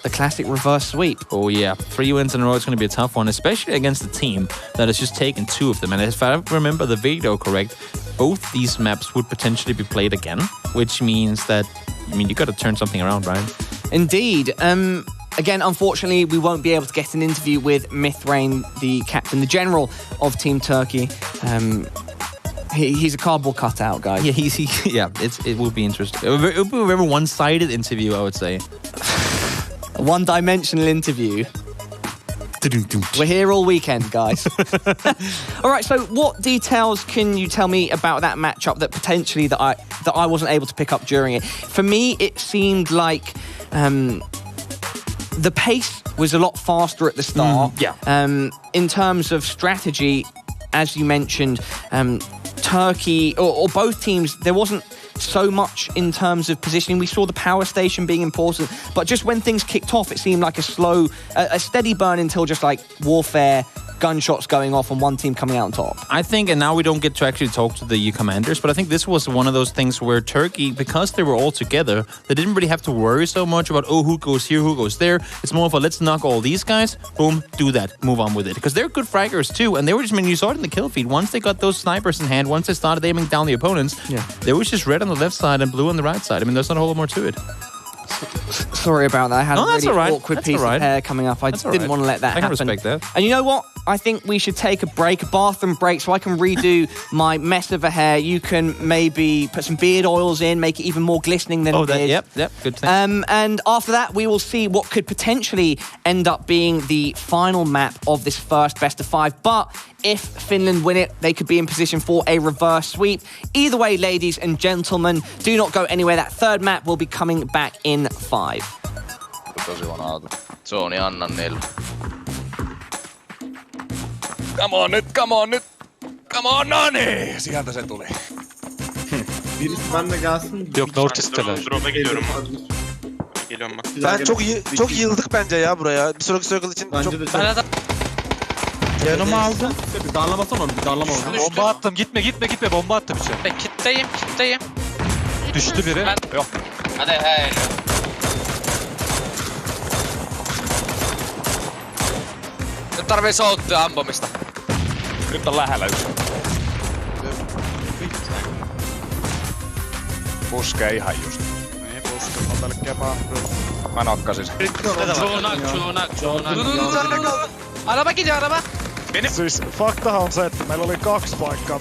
the classic reverse sweep. Oh yeah, 3 wins in a row is going to be a tough one, especially against a team that has just taken 2 of them. And if I remember the video correct, both these maps would potentially be played again, which means that, you got to turn something around, Ryan. Indeed. Again, unfortunately, we won't be able to get an interview with Mithrain, the captain, the general of Team Turkey. He's a cardboard cutout, guys. Yeah, it will be interesting. It will be a very one-sided interview, I would say. A one-dimensional interview. We're here all weekend, guys. All right, so what details can you tell me about that matchup that potentially that I wasn't able to pick up during it? For me, it seemed like the pace was a lot faster at the start. In terms of strategy, as you mentioned, Turkey or both teams, there wasn't so much in terms of positioning. We saw the power station being important, but just when things kicked off, it seemed like a steady burn until just like warfare, gunshots going off and one team coming out on top. I think, and now we don't get to actually talk to the commanders, but I think this was one of those things where Turkey, because they were all together, they didn't really have to worry so much about, who goes here, who goes there. It's more of a, let's knock all these guys, boom, do that, move on with it. Because they're good fraggers too, and they were just, you saw it in the kill feed. Once they got those snipers in hand, once they started aiming down the opponents, they was just red on the left side and blue on the right side. There's not a whole lot more to it. Sorry about that. I had a really awkward piece of hair coming up. I didn't want to let that happen. I can respect that. And you know what? I think we should take a break, a bathroom break, so I can redo my mess of a hair. You can maybe put some beard oils in, make it even more glistening than it is. Yep, good thing. And after that, we will see what could potentially end up being the final map of this first best of 5. But if Finland win it, they could be in position for a reverse sweep. Either way, ladies and gentlemen, do not go anywhere. That third map will be coming back in 5. Tosi huono auto. Zoni, anna niille. Come on nyt! Come on, no niin! Sieltä se tuli. Birisi benle gelsin. Yok, Northeast'teler. Drop'a gidiyorum ben. Geliyorum bak. Ben çok yıldık bence ya buraya. Bir sonraki circle için Bence çok... de çok. Yanıma aldım. Bir darlamasana onu, bir darlama onu. Bomba attım. Gitme. Bomba attım içeri. Kitleyim. Düştü biri. Joo. Hadi hei. Nyt tarvii souttia ampumista. Nyt on lähellä yksi. Puskee ihan just. Niin, puskee. On pelkkää mahdollista. Mä nokkasin sen. Araba gidiyor araba. Siis faktahan on se, että meillä oli 2 paikkaa.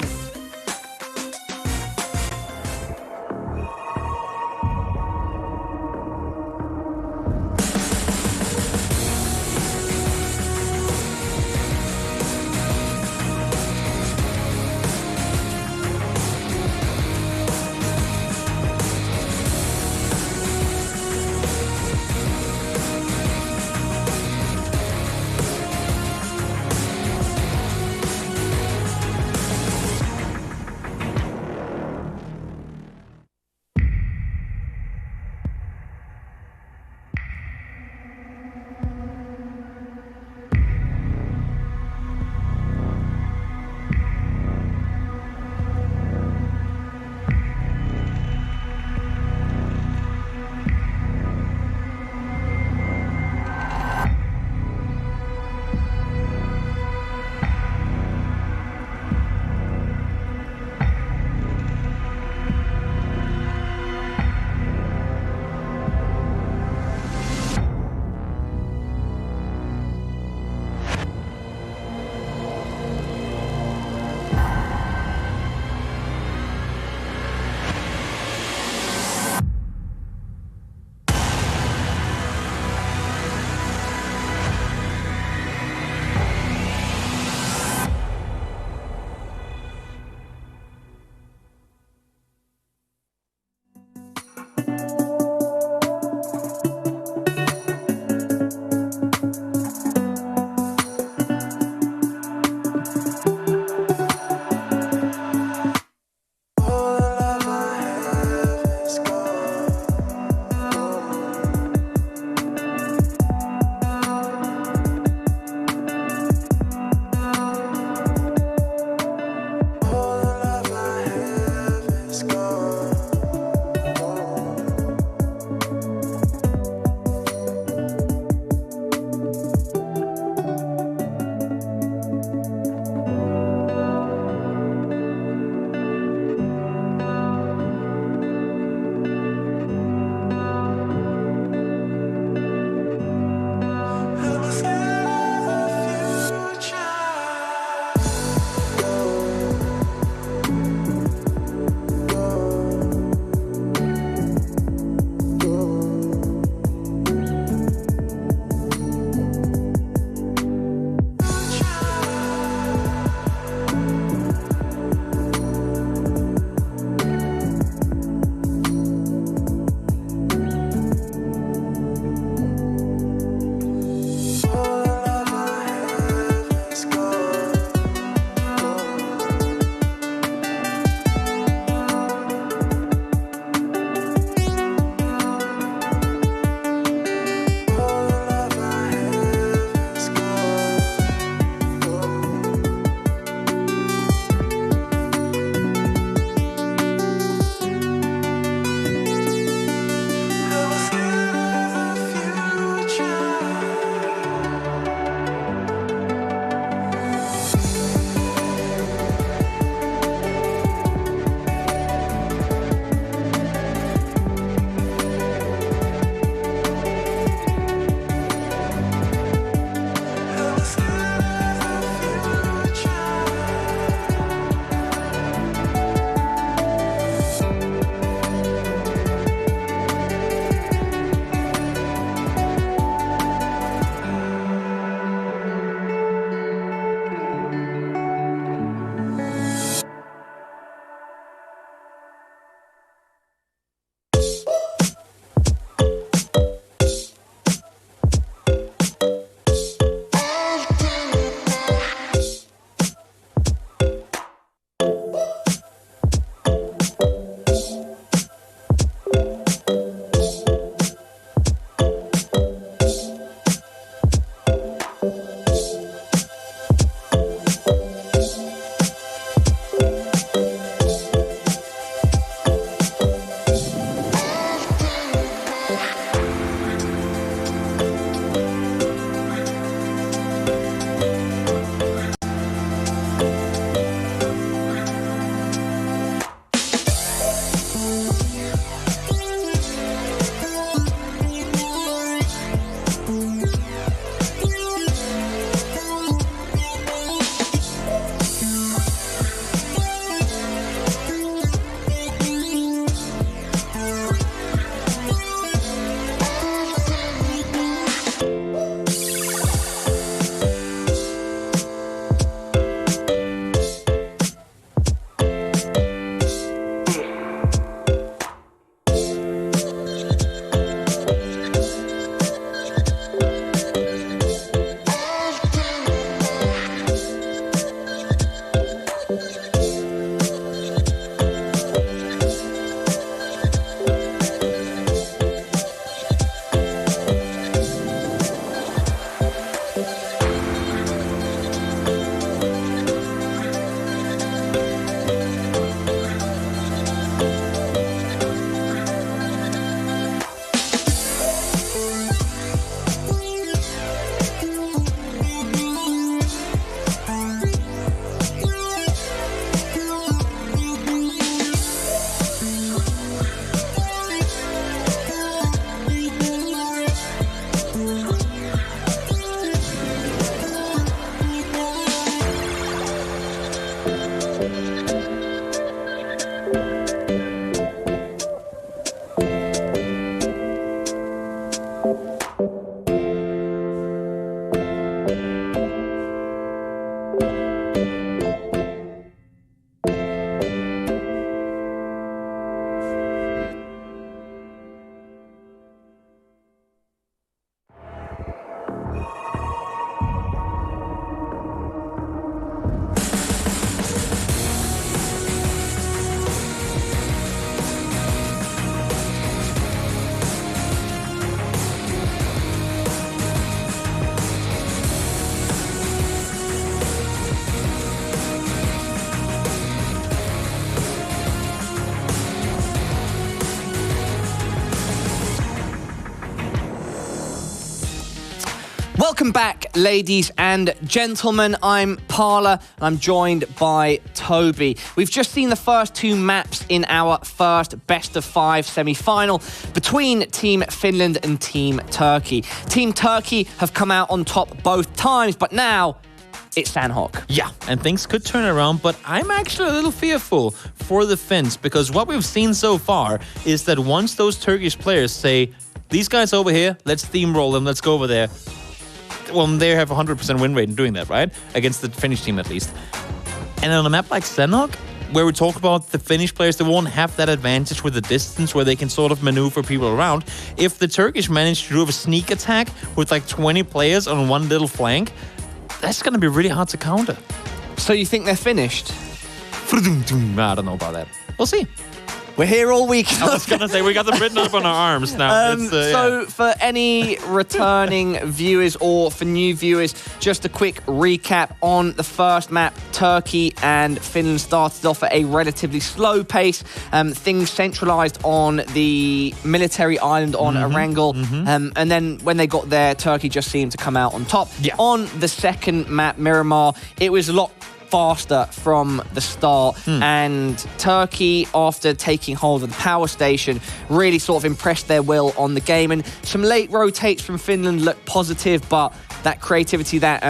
Welcome back, ladies and gentlemen. I'm Parla, and I'm joined by Toby. We've just seen the first two maps in our first best-of-5 semi-final between Team Finland and Team Turkey. Team Turkey have come out on top both times, but now it's Sandhawk. Yeah, and things could turn around, but I'm actually a little fearful for the Finns, because what we've seen so far is that once those Turkish players say, these guys over here, let's steamroll them, let's go over there. Well, they have a 100% win rate in doing that, right? Against the Finnish team, at least. And on a map like Sandhawk, where we talk about the Finnish players, they won't have that advantage with the distance where they can sort of maneuver people around. If the Turkish manage to do a sneak attack with like 20 players on one little flank, that's going to be really hard to counter. So you think they're finished? I don't know about that. We'll see. We're here all week. I was going to say, we got the Britain up on our arms now. So for any returning viewers or for new viewers, just a quick recap on the first map. Turkey and Finland started off at a relatively slow pace. Things centralised on the military island on Erangel. And then when they got there, Turkey just seemed to come out on top. Yeah. On the second map, Miramar, it was a lot faster from the start, and Turkey, after taking hold of the power station, really sort of impressed their will on the game, and some late rotates from Finland looked positive, but that creativity, that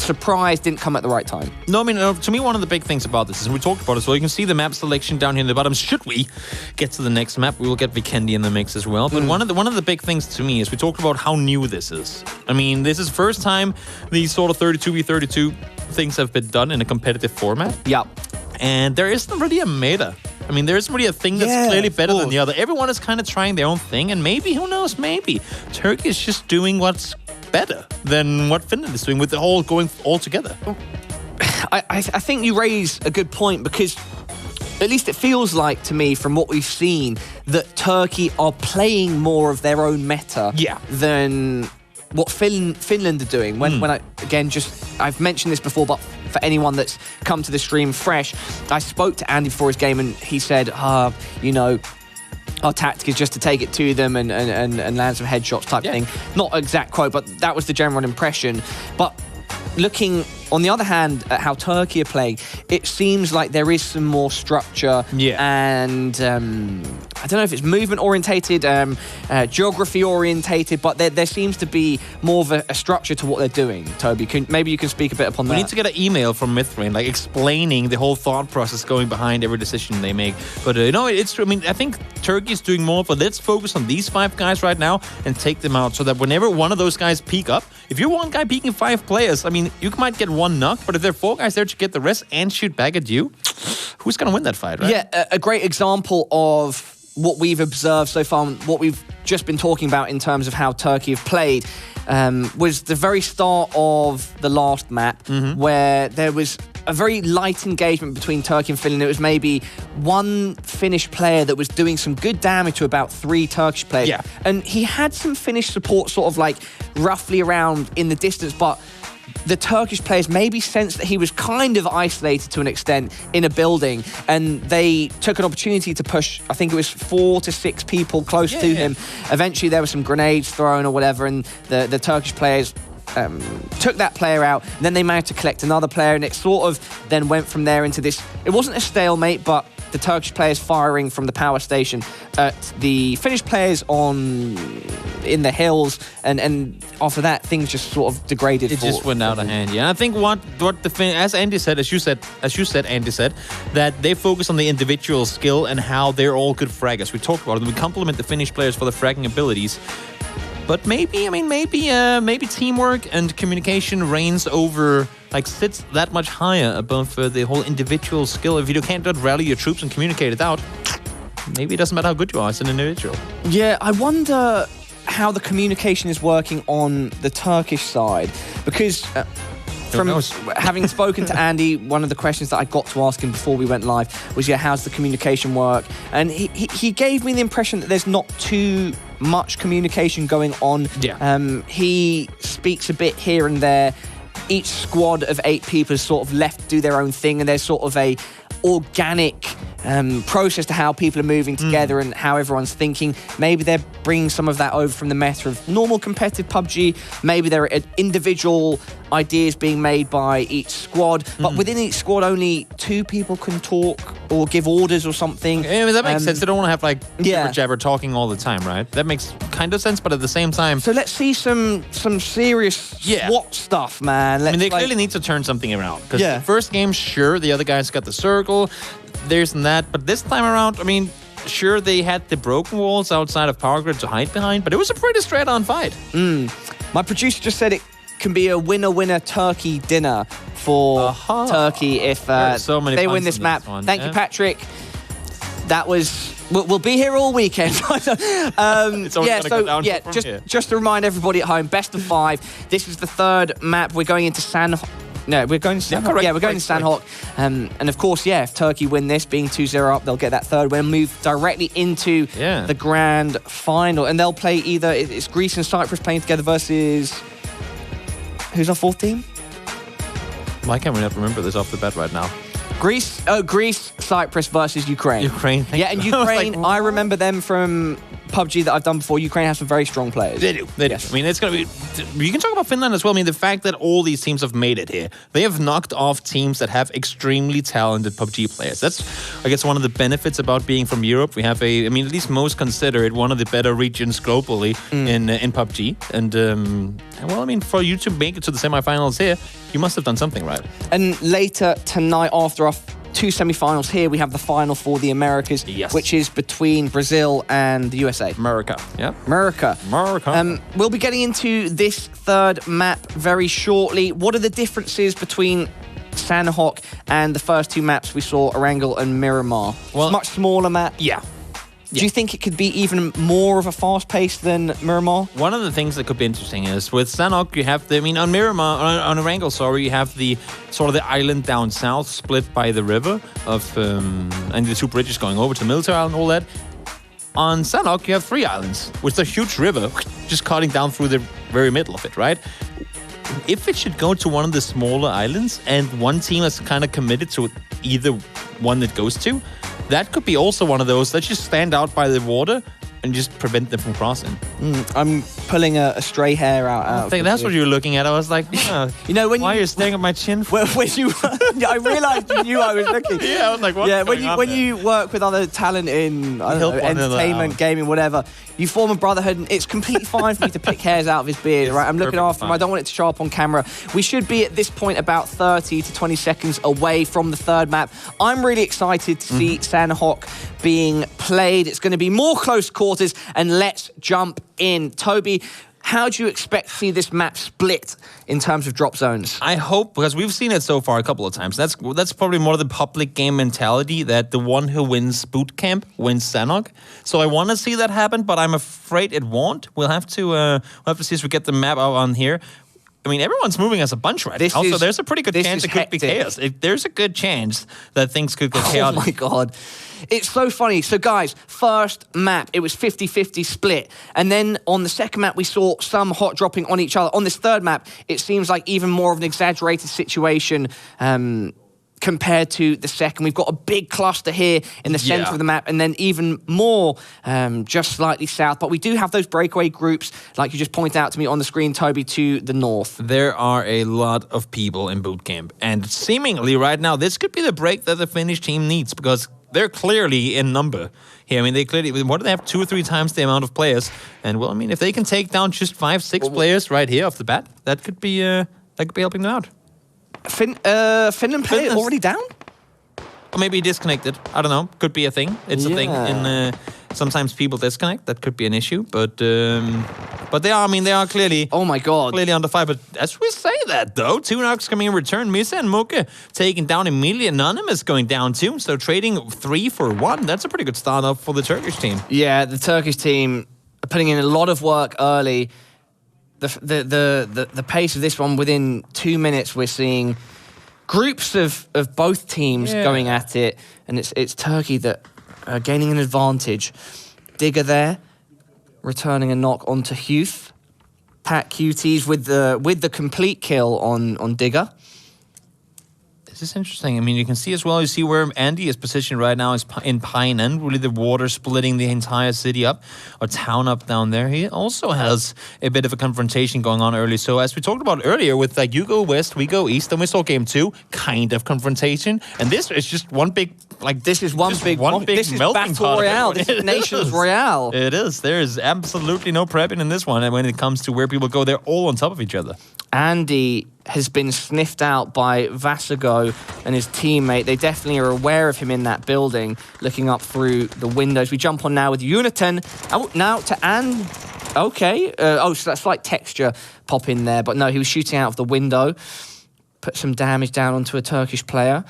surprise didn't come at the right time. No, I mean, to me, one of the big things about this is, we talked about it, so you can see the map selection down here in the bottom. Should we get to the next map, we will get Vikendi in the mix as well. But one of the big things to me is we talked about how new this is. I mean, this is first time these sort of 32v32 things have been done in a competitive format. Yeah. And there isn't really a meta. I mean, there isn't really a thing that's clearly better than the other. Everyone is kind of trying their own thing, and maybe, who knows, maybe Turkey is just doing what's better than what Finland is doing, with the whole going all together. I think you raise a good point, because at least it feels like to me, from what we've seen, that Turkey are playing more of their own meta than what Finland are doing. When I've mentioned this before, but for anyone that's come to the stream fresh, I spoke to Andy before his game, and he said, you know, our tactic is just to take it to them and land some headshots type thing. Not exact quote, but that was the general impression. But looking, on the other hand, at how Turkey are playing, it seems like there is some more structure and I don't know if it's movement orientated, geography orientated, but there seems to be more of a structure to what they're doing. Toby, maybe you can speak a bit upon that. We need to get an email from Mithrain, like explaining the whole thought process going behind every decision they make. But it's true. I mean, I think Turkey is doing more, but let's focus on these 5 guys right now and take them out, so that whenever one of those guys peak up, if you're one guy peaking 5 players, I mean, you might get one knock, but if there are 4 guys there to get the rest and shoot back at you, who's going to win that fight, right? Yeah, a great example of what we've observed so far, what we've just been talking about in terms of how Turkey have played, was the very start of the last map, where there was a very light engagement between Turkey and Finland. It was maybe one Finnish player that was doing some good damage to about 3 Turkish players. Yeah. And he had some Finnish support sort of like roughly around in the distance, but the Turkish players maybe sensed that he was kind of isolated to an extent in a building, and they took an opportunity to push, I think it was 4 to 6 people close to him. Eventually there were some grenades thrown or whatever, and the Turkish players took that player out, and then they managed to collect another player, and it sort of then went from there into this, it wasn't a stalemate, but the Turkish players firing from the power station at the Finnish players in the hills, and after that things just sort of degraded. It just went out of hand. Yeah, I think what the as Andy said, as you said, Andy said, that they focus on the individual skill and how they're all good fraggers. We talked about it. We compliment the Finnish players for the fragging abilities. But maybe teamwork and communication reigns over, sits that much higher above the whole individual skill. If you can't rally your troops and communicate it out, maybe it doesn't matter how good you are as an individual. Yeah, I wonder how the communication is working on the Turkish side, because from having spoken to Andy, one of the questions that I got to ask him before we went live was, how's the communication work? And he gave me the impression that there's not too much communication going on. Yeah. He speaks a bit here and there. Each squad of 8 people is sort of left to do their own thing, and there's sort of a organic process to how people are moving together and how everyone's thinking. Maybe they're bringing some of that over from the meta of normal competitive PUBG. Maybe there are individual ideas being made by each squad, but within each squad only 2 people can talk or give orders or something. I mean, that makes sense. They don't want to have jibber jabber talking all the time, right? That makes kind of sense, but at the same time... So let's see some serious SWAT stuff, man. They clearly need to turn something around. Because the first game, sure, the other guys got the circle, there's that, but this time around, sure, they had the broken walls outside of Power Grid to hide behind, but it was a pretty straight-on fight. My producer just said it can be a winner-winner turkey dinner for Turkey if they win this map. Thank you, Patrick. That was... We'll be here all weekend. Just to remind everybody at home, best of 5. This is the 3rd map. We're going into we're going to Sandhawk. Yeah, we're going to Sandhawk. And of course, if Turkey win this, being 2-0 up, they'll get that 3rd win, move directly into the grand final. And they'll play it's Greece and Cyprus playing together versus... Who's our 4th team? Why can't we not remember this off the bat right now? Greece, Cyprus versus Ukraine. Ukraine. And Ukraine, I remember them from PUBG that I've done before. Ukraine has some very strong players. They do. Yes. It's going to be... You can talk about Finland as well. The fact that all these teams have made it here. They have knocked off teams that have extremely talented PUBG players. That's, I guess, one of the benefits about being from Europe. We have at least most consider it one of the better regions globally in PUBG. And, for you to make it to the semifinals here, you must have done something right. And later tonight, after our 2 semi-finals here, we have the final for the Americas, which is between Brazil and the USA. America. We'll be getting into this 3rd map very shortly. What are the differences between Sandhawk and the first 2 maps we saw, Erangel and Miramar? Well, it's a much smaller map. Yeah. Do you think it could be even more of a fast pace than Miramar? One of the things that could be interesting is with Sandhawk, you have on Miramar, on Erangel, you have the sort of the island down south split by the river and the 2 bridges going over to Military Island and all that. On Sandhawk, you have 3 islands with a huge river just cutting down through the very middle of it, right? If it should go to one of the smaller islands and one team is kind of committed to either one that goes to, that could be also one of those that just stand out by the water and just prevent them from crossing. I'm pulling a stray hair out. I think that's what you were looking at. I was like, when why are you staring at my chin? When you, I realised you knew I was looking. I was like, what's going on when you work with other talent in entertainment, gaming, whatever, you form a brotherhood, and it's completely fine for me to pick hairs out of his beard. Right, I'm looking after him. I don't want it to show up on camera. We should be at this point about 30 to 20 seconds away from the 3rd map. I'm really excited to see Sandhawk being played. It's going to be more close quarters, and let's jump in. Toby, how do you expect to see this map split in terms of drop zones? I hope, because we've seen it so far a couple of times. That's probably more of the public game mentality that the one who wins boot camp wins Sandhawk. So I want to see that happen, but I'm afraid it won't. We'll have to see as we get the map out on here. Everyone's moving as a bunch right now, so there's a pretty good chance it could be chaos. There's a good chance that things could get chaotic. Oh my God. It's so funny. So guys, first map, it was 50-50 split. And then on the 2nd map, we saw some hot dropping on each other. On this 3rd map, it seems like even more of an exaggerated situation compared to the 2nd. We've got a big cluster here in the center of the map, and then even more just slightly south. But we do have those breakaway groups, like you just pointed out to me on the screen, Toby, to the north. There are a lot of people in boot camp, and seemingly right now, this could be the break that the Finnish team needs, because they're clearly in number here. They clearly, what do they have, 2 or 3 times the amount of players? And if they can take down just 5-6 players right here off the bat, that could be helping them out. Finland player already down? Or maybe disconnected. I don't know. Could be a thing. It's a thing. Sometimes people disconnect. That could be an issue. But But they are clearly... Oh my god. Clearly under fire. But as we say that, though, 2 knocks coming in return. Misa and Muke taken down immediately. Anonymous going down too. So trading 3 for 1. That's a pretty good start up for the Turkish team. Yeah, the Turkish team are putting in a lot of work early. The pace of this one, within 2 minutes, we're seeing groups of both teams going at it. And it's Turkey that are gaining an advantage. Digger there, returning a knock onto Huth. Pat QTs with the complete kill on Digger. This is interesting. I mean, you can see as well, you see where Andy is positioned right now is in Pine End, really the water splitting the entire city up, or town up down there. He also has a bit of a confrontation going on early. So as we talked about earlier with like you go west, we go east, then we saw game 2, kind of confrontation. And this is just one big, like this is one big this is melting Battle pot. Royale. This is Nations Royale. It is. There is absolutely no prepping in this one. And when it comes to where people go, they're all on top of each other. Andy has been sniffed out by Vasago and his teammate. They definitely are aware of him in that building, looking up through the windows. We jump on now with Uniton. Oh, now to Anne. Okay. So that slight texture pop in there. But no, he was shooting out of the window. Put some damage down onto a Turkish player.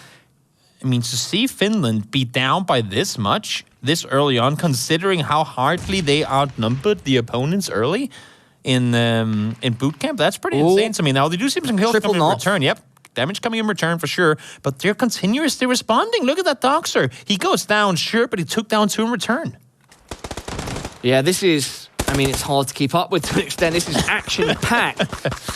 I mean, to see Finland be down by this much, this early on, considering how hardly they outnumbered the opponents early in boot camp, that's pretty insane to me. Now, they do see some kills coming in return. Yep, damage coming in return for sure. But they're continuously responding. Look at that Doxer. He goes down, sure, but he took down 2 in return. Yeah, this is... I mean, it's hard to keep up with to an extent. This is action-packed.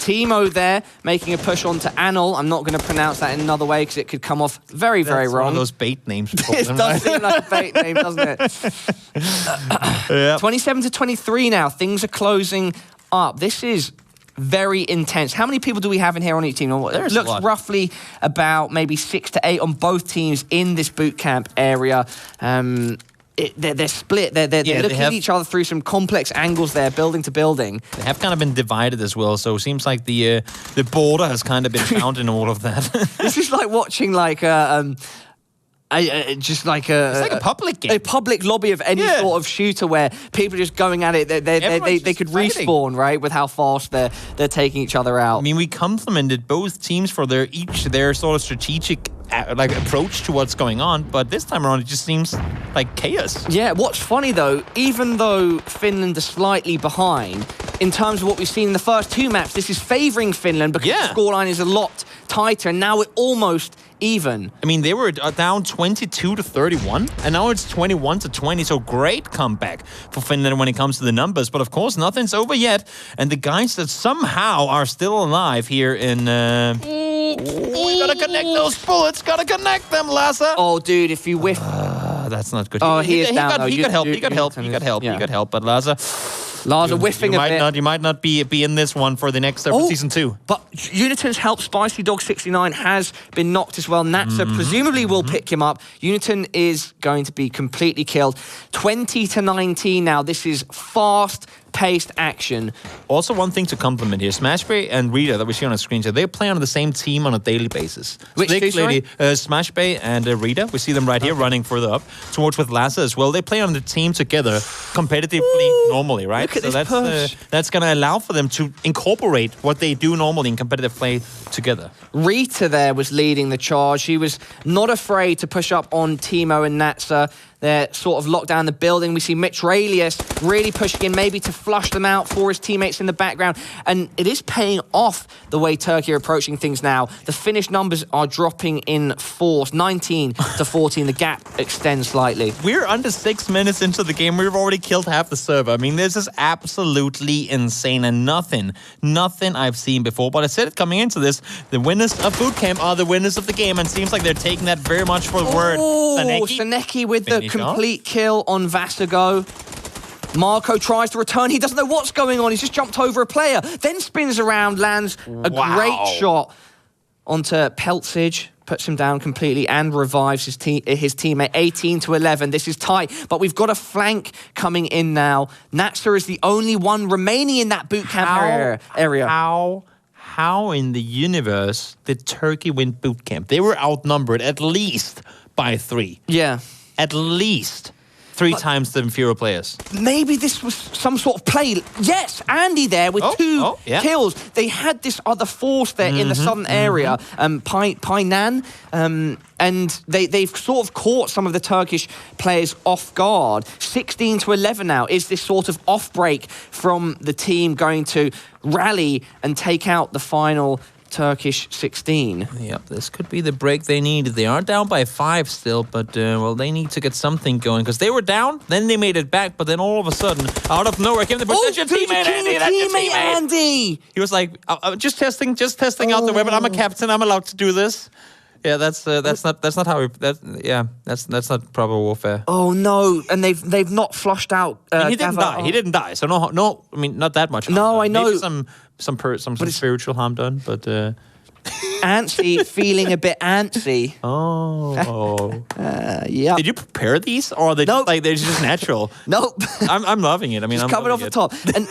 Timo there, making a push onto Anil. I'm not going to pronounce that in another way because it could come off very, very wrong. One of those bait names. It does seem like a bait name, doesn't it? 27-23 now. Things are closing up. This is very intense. How many people do we have in here on each team? It looks roughly about maybe 6 to 8 on both teams in this boot camp area. They're split. They're looking at each other through some complex angles there, building to building. They have kind of been divided as well, so it seems like the border has kind of been found in all of that. This is like watching like it's like a public game. A public lobby of any sort of shooter where people are just going at it. They could respawn, right, with how fast they're taking each other out. I mean, we complimented both teams for their sort of strategic approach to what's going on, but this time around it just seems like chaos. Yeah, what's funny though, even though Finland are slightly behind, in terms of what we've seen in the first 2 maps, this is favouring Finland because the scoreline is a lot tighter, and now we're almost even. I mean, they were down 22-31, and now it's 21-20, so great comeback for Finland when it comes to the numbers. But of course, nothing's over yet, and the guys that somehow are still alive here in... we gotta connect those bullets, gotta connect them, Lasse! Oh, dude, if you whiff... that's not good. Oh, he is down. He could help, but Lasse, whiffing a bit. You might not be in this one for the next season 2. But Uniton's help, Spicy Dog 69, has been knocked as well. Natsa presumably will pick him up. Uniton is going to be completely killed. 20-19 now. This is fast-paced action. Also, one thing to compliment here, Smashbay and Rita that we see on the screen, so they play on the same team on a daily basis. Which two, sorry? Smashbay and Rita, we see them right here running further up towards with Lasse as well. They play on the team together competitively normally, right? Look at this push. That's going to allow for them to incorporate what they do normally in competitive play together. Rita there was leading the charge. She was not afraid to push up on Timo and Natsa. They're sort of locked down the building. We see Mitch Ralius really pushing in, maybe to flush them out for his teammates in the background. And it is paying off the way Turkey are approaching things now. The Finnish numbers are dropping in force. 19-14, the gap extends slightly. We're under 6 minutes into the game. We've already killed half the server. I mean, this is absolutely insane and nothing I've seen before. But I said it coming into this, the winners of boot camp are the winners of the game, and seems like they're taking that very much for the word. Saneki with the complete kill on Vasago. Marco tries to return. He doesn't know what's going on. He's just jumped over a player, then spins around, lands a great shot onto Peltzig, puts him down completely and revives his teammate. 18-11. This is tight, but we've got a flank coming in now. Natsa is the only one remaining in that boot camp area. How in the universe did Turkey win boot camp? They were outnumbered at least by 3. Yeah. At least. 3 times the fewer players. Maybe this was some sort of play. Yes, Andy there with 2 kills. They had this other force there in the southern area, Painan, and they've sort of caught some of the Turkish players off guard. 16-11 now. Is this sort of off break from the team going to rally and take out the final Turkish 16? Yep, this could be the break they need. They are down by 5 still, but well, they need to get something going because they were down, then they made it back, but then all of a sudden, out of nowhere came the that's your teammate, Andy. That's your teammate, Andy. He was like, just testing out the weapon. I'm a captain. I'm allowed to do this. Yeah, that's not how we. That's not proper warfare. Oh no! And they've not flushed out. He didn't die. He didn't die. So no. I mean, not that much. No, I know. Maybe some spiritual harm done, but. Antsy, feeling a bit antsy. Oh. Yeah. Did you prepare these, or are they just, like they're just natural? Nope. I'm loving it. I mean, just I'm coming off the top. And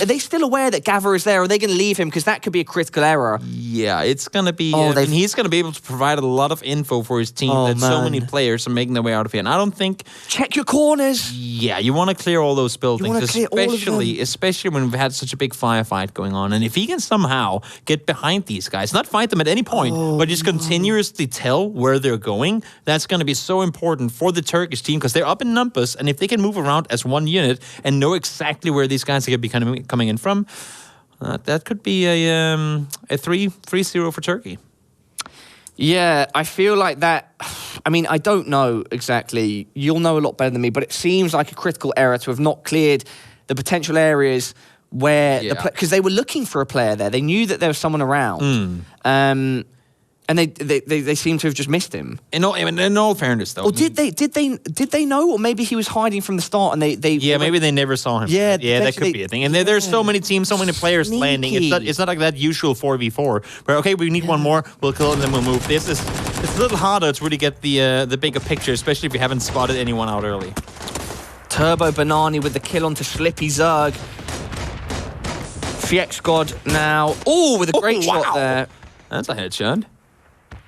are they still aware that Gavin is there? Or are they going to leave him because that could be a critical error? Yeah, it's going to be. And he's going to be able to provide a lot of info for his team. So many players are making their way out of here, and I don't think. Check your corners. Yeah, you want to clear all those buildings, especially when we've had such a big firefight going on. And if he can somehow get behind these guys, not fight them at any point, but just continuously tell where they're going, that's going to be so important for the Turkish team because they're up in numbers, and if they can move around as one unit and know exactly where these guys are going to be coming in from, that could be a 3-0 for Turkey. Yeah, I feel like that. I mean, I don't know exactly. You'll know a lot better than me, but it seems like a critical error to have not cleared the potential areas where because they were looking for a player there. They knew that there was someone around. And they seem to have just missed him. In all fairness, though. Or did they know? Or maybe he was hiding from the start, and maybe they never saw him. Yeah, that could be a thing. And there's so many teams, so many players landing. It's not like that usual 4v4. Where okay, we need one more, we'll kill, and then we'll move. It's a little harder to really get the bigger picture, especially if you haven't spotted anyone out early. Turbo Banani with the kill onto Slippy Zerg. Fiex God now. Oh, with a great shot there. That's a headshot.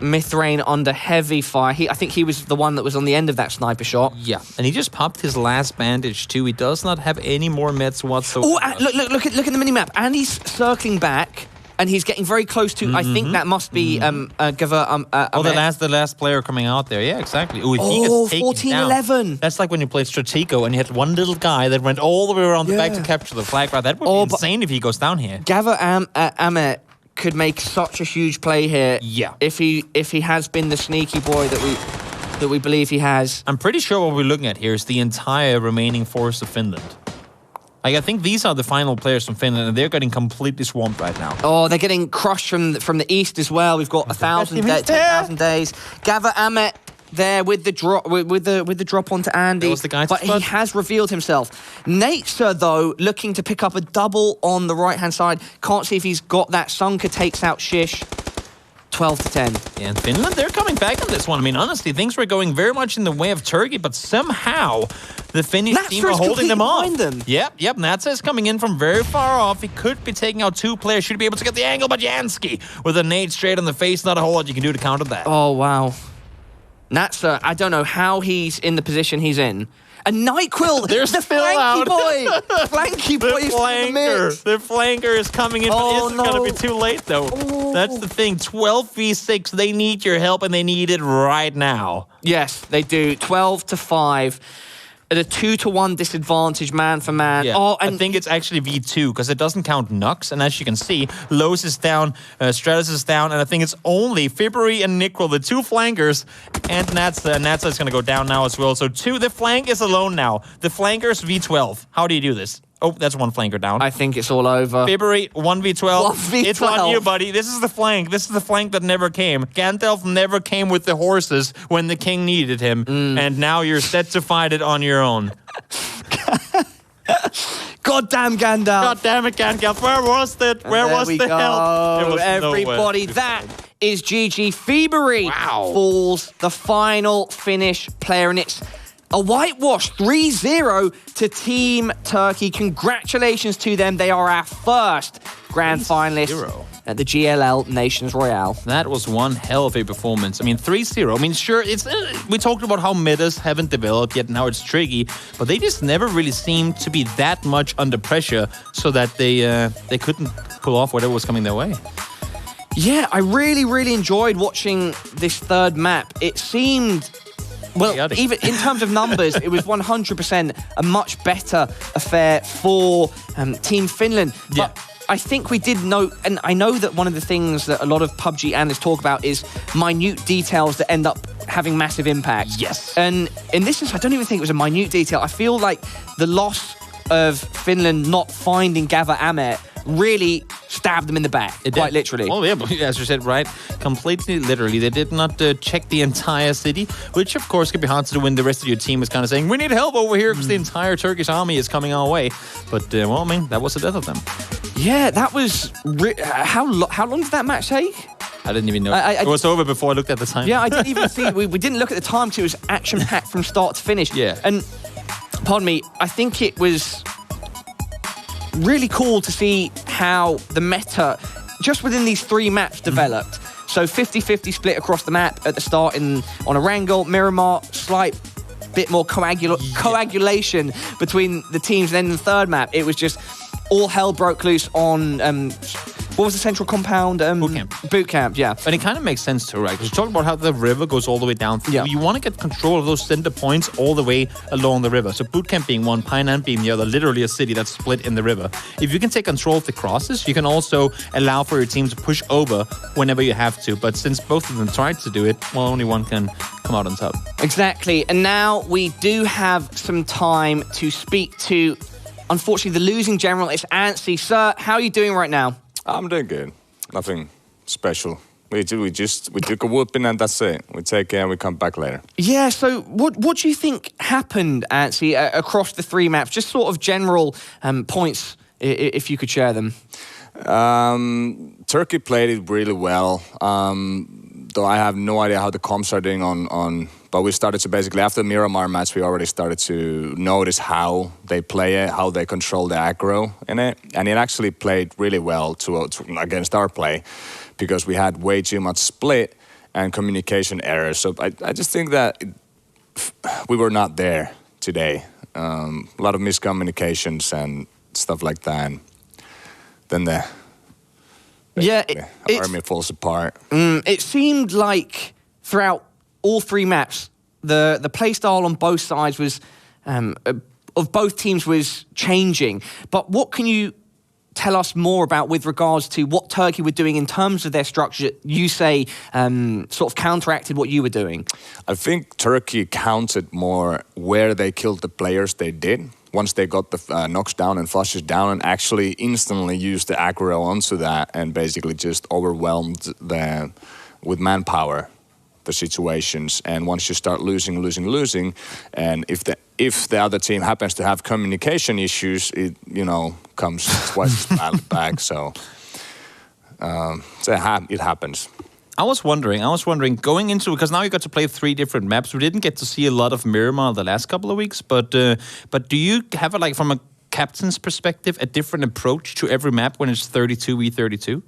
Mithrain under heavy fire. I think he was the one that was on the end of that sniper shot. Yeah, and he just popped his last bandage too. He does not have any more meds whatsoever. Oh, look at the minimap. And he's circling back, and he's getting very close to. I think that must be the last player coming out there. Yeah, exactly. Ooh, if he gets taken 14-11. Down, that's like when you played Stratego and you had one little guy that went all the way around the back to capture the flag. Right, that would be insane if he goes down here. Gava Amet could make such a huge play here. Yeah. If he has been the sneaky boy that we believe he has. I'm pretty sure what we're looking at here is the entire remaining force of Finland. Like, I think these are the final players from Finland, and they're getting completely swamped right now. Oh, they're getting crushed from the east as well. We've got 10,000 days. Gava Amet there with the drop with the drop onto Andy. That was the guy but he has revealed himself. Nature, though, looking to pick up a double on the right-hand side. Can't see if he's got that. Sunka takes out Shish. 12-10. Yeah, and Finland, they're coming back on this one. I mean, honestly, things were going very much in the way of Turkey, but somehow the Finnish team are holding them off. Yep. Natsa is coming in from very far off. He could be taking out 2 players. Should be able to get the angle, but Jansky with a nade straight on the face. Not a whole lot you can do to counter that. Oh, wow. Natsa, I don't know how he's in the position he's in. And NyQuil, there's the flanky boy. Flanky boy is in the mix. The flanker is coming in, but this is going to be too late, though. Oh. That's the thing. 12v6, they need your help, and they need it right now. Yes, they do. 12-5. At a 2-1 disadvantage, man for man. Yeah. Oh, and I think it's actually V2 because it doesn't count Nux. And as you can see, Lowe's is down, Stratus is down, and I think it's only Fibbery and Nickel, the 2 flankers, and Natsa. And Natsa is going to go down now as well. So the flank is alone now. The flankers V12. How do you do this? Oh, that's 1 flanker down. I think it's all over. Fibbery, 1v12. 1v12. It's on you, buddy. This is the flank. This is the flank that never came. Gandalf never came with the horses when the king needed him. And now you're set to fight it on your own. Goddamn Gandalf. God damn it, Gandalf. Where was it? Where was the help? It was everybody. That is GG. Fibbery falls the final Finnish player, and it's A whitewash, 3-0 to Team Turkey. Congratulations to them. They are our first grand finalist at the GLL Nations Royale. That was one hell of a performance. I mean, 3-0. I mean, sure, it's we talked about how metas haven't developed yet and how it's tricky, but they just never really seemed to be that much under pressure so that they couldn't pull off whatever was coming their way. Yeah, I really, really enjoyed watching this third map. It seemed... Well, even in terms of numbers, it was 100% a much better affair for Team Finland. Yeah. But I think we did note, and I know that one of the things that a lot of PUBG analysts talk about is minute details that end up having massive impact. Yes. And in this instance, I don't even think it was a minute detail. I feel like the loss of Finland not finding Gava Amet really stabbed them in the back, quite literally. Oh, yeah, as you said, right? Completely literally. They did not check the entire city, which, of course, can be hard to do when the rest of your team is kind of saying, we need help over here because the entire Turkish army is coming our way. But, well, I mean, that was the death of them. Yeah, that was... How long did that match take? I didn't even know. It was over before I looked at the time. Yeah, I didn't even see... We didn't look at the time because it was action-packed from start to finish. Yeah. And, pardon me, I think it was... really cool to see how the meta, just within these 3 maps, developed. So 50-50 split across the map at the start on Erangel, Miramar, slight bit more coagulation between the teams. And then in the third map, it was just all hell broke loose on... what was the central compound? Boot camp, yeah. And it kind of makes sense too, right? Because you talk about how the river goes all the way down. Yeah. You want to get control of those center points all the way along the river. So boot camp being one, Pineland being the other, literally a city that's split in the river. If you can take control of the crosses, you can also allow for your team to push over whenever you have to. But since both of them tried to do it, well, only one can come out on top. Exactly. And now we do have some time to speak to, unfortunately, the losing general. It's Antsy. Sir, how are you doing right now? I'm doing good. Nothing special. We took a whooping and that's it. We take care and we come back later. Yeah, so what do you think happened, Antsy, across the 3 maps? Just sort of general points, if you could share them. Turkey played it really well. Though I have no idea how the comps are doing on but we started to basically, after the Miramar match, we already started to notice how they play it, how they control the aggro in it. And it actually played really well against our play because we had way too much split and communication errors. So I just think that we were not there today. A lot of miscommunications and stuff like that. And then the army falls apart. It seemed like throughout all 3 maps, the play style on both sides was of both teams was changing. But what can you tell us more about with regards to what Turkey were doing in terms of their structure? You say sort of counteracted what you were doing. I think Turkey counted more where they killed the players they did. Once they got the knocks down and flushes down and actually instantly used the aggro onto that and basically just overwhelmed with manpower the situations. And once you start losing, and if the other team happens to have communication issues, it comes twice as bad back. So it happens. I was wondering going into, because now you got to play 3 different maps. We didn't get to see a lot of Miramar the last couple of weeks, but do you have from a captain's perspective a different approach to every map when it's 32v32?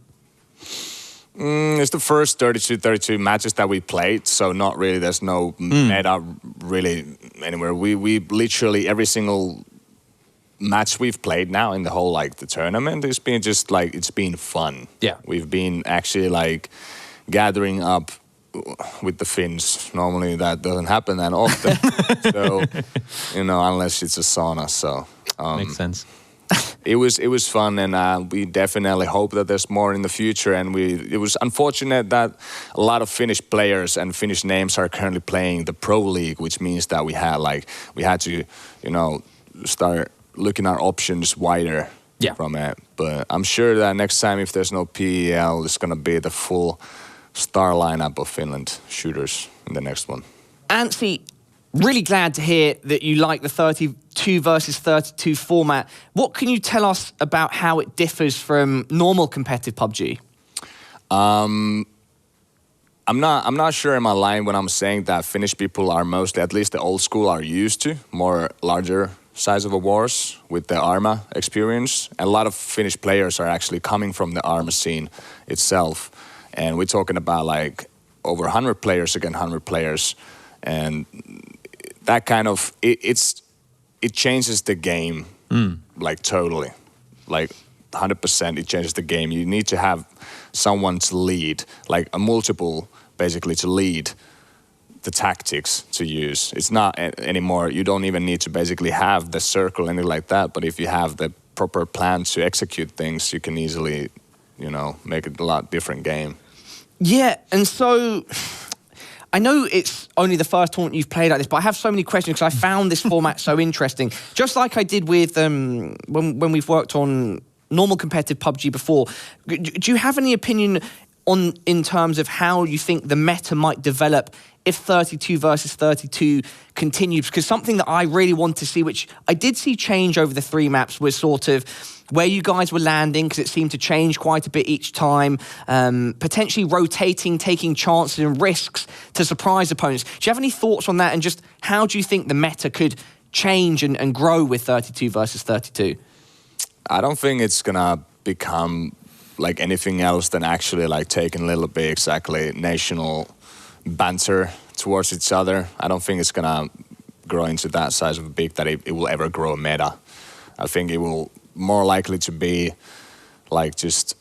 It's the first 32 matches that we played, so not really. There's no meta really anywhere. We literally every single match we've played now in the whole the tournament, it's been just it's been fun. Yeah, we've been actually gathering up with the Finns. Normally that doesn't happen that often. So unless it's a sauna. So makes sense. It was fun, and we definitely hope that there's more in the future. And it was unfortunate that a lot of Finnish players and Finnish names are currently playing the Pro League, which means that we had to start looking at options wider from it. But I'm sure that next time, if there's no PEL, it's gonna be the full star lineup of Finland shooters in the next one. Antsy, really glad to hear that you like the 32 versus 32 format. What can you tell us about how it differs from normal competitive PUBG? I'm not sure am I lying when I'm saying that Finnish people are mostly, at least the old school, are used to more larger size of a wars with the Arma experience. And a lot of Finnish players are actually coming from the Arma scene itself. And we're talking about like over 100 players against 100 players. And that kind of, it changes the game like totally. Like 100% it changes the game. You need to have someone to lead, like a multiple basically to lead the tactics to use. It's not anymore, you don't even need to basically have the circle, anything like that, but if you have the proper plan to execute things, you can easily, you know, make it a lot different game. Yeah, and so I know it's only the first tournament you've played like this, but I have so many questions because I found this format so interesting. Just like I did with when we've worked on normal competitive PUBG before. Do you have any opinion in terms of how you think the meta might develop if 32 versus 32 continues? Because something that I really want to see, which I did see change over the 3 maps, was sort of where you guys were landing, because it seemed to change quite a bit each time, potentially rotating, taking chances and risks to surprise opponents. Do you have any thoughts on that, and just how do you think the meta could change and grow with 32 versus 32? I don't think it's gonna become like anything else than actually like taking a little bit exactly national banter towards each other. I don't think it's gonna grow into that size of a big that it will ever grow a meta. I think it will more likely to be like just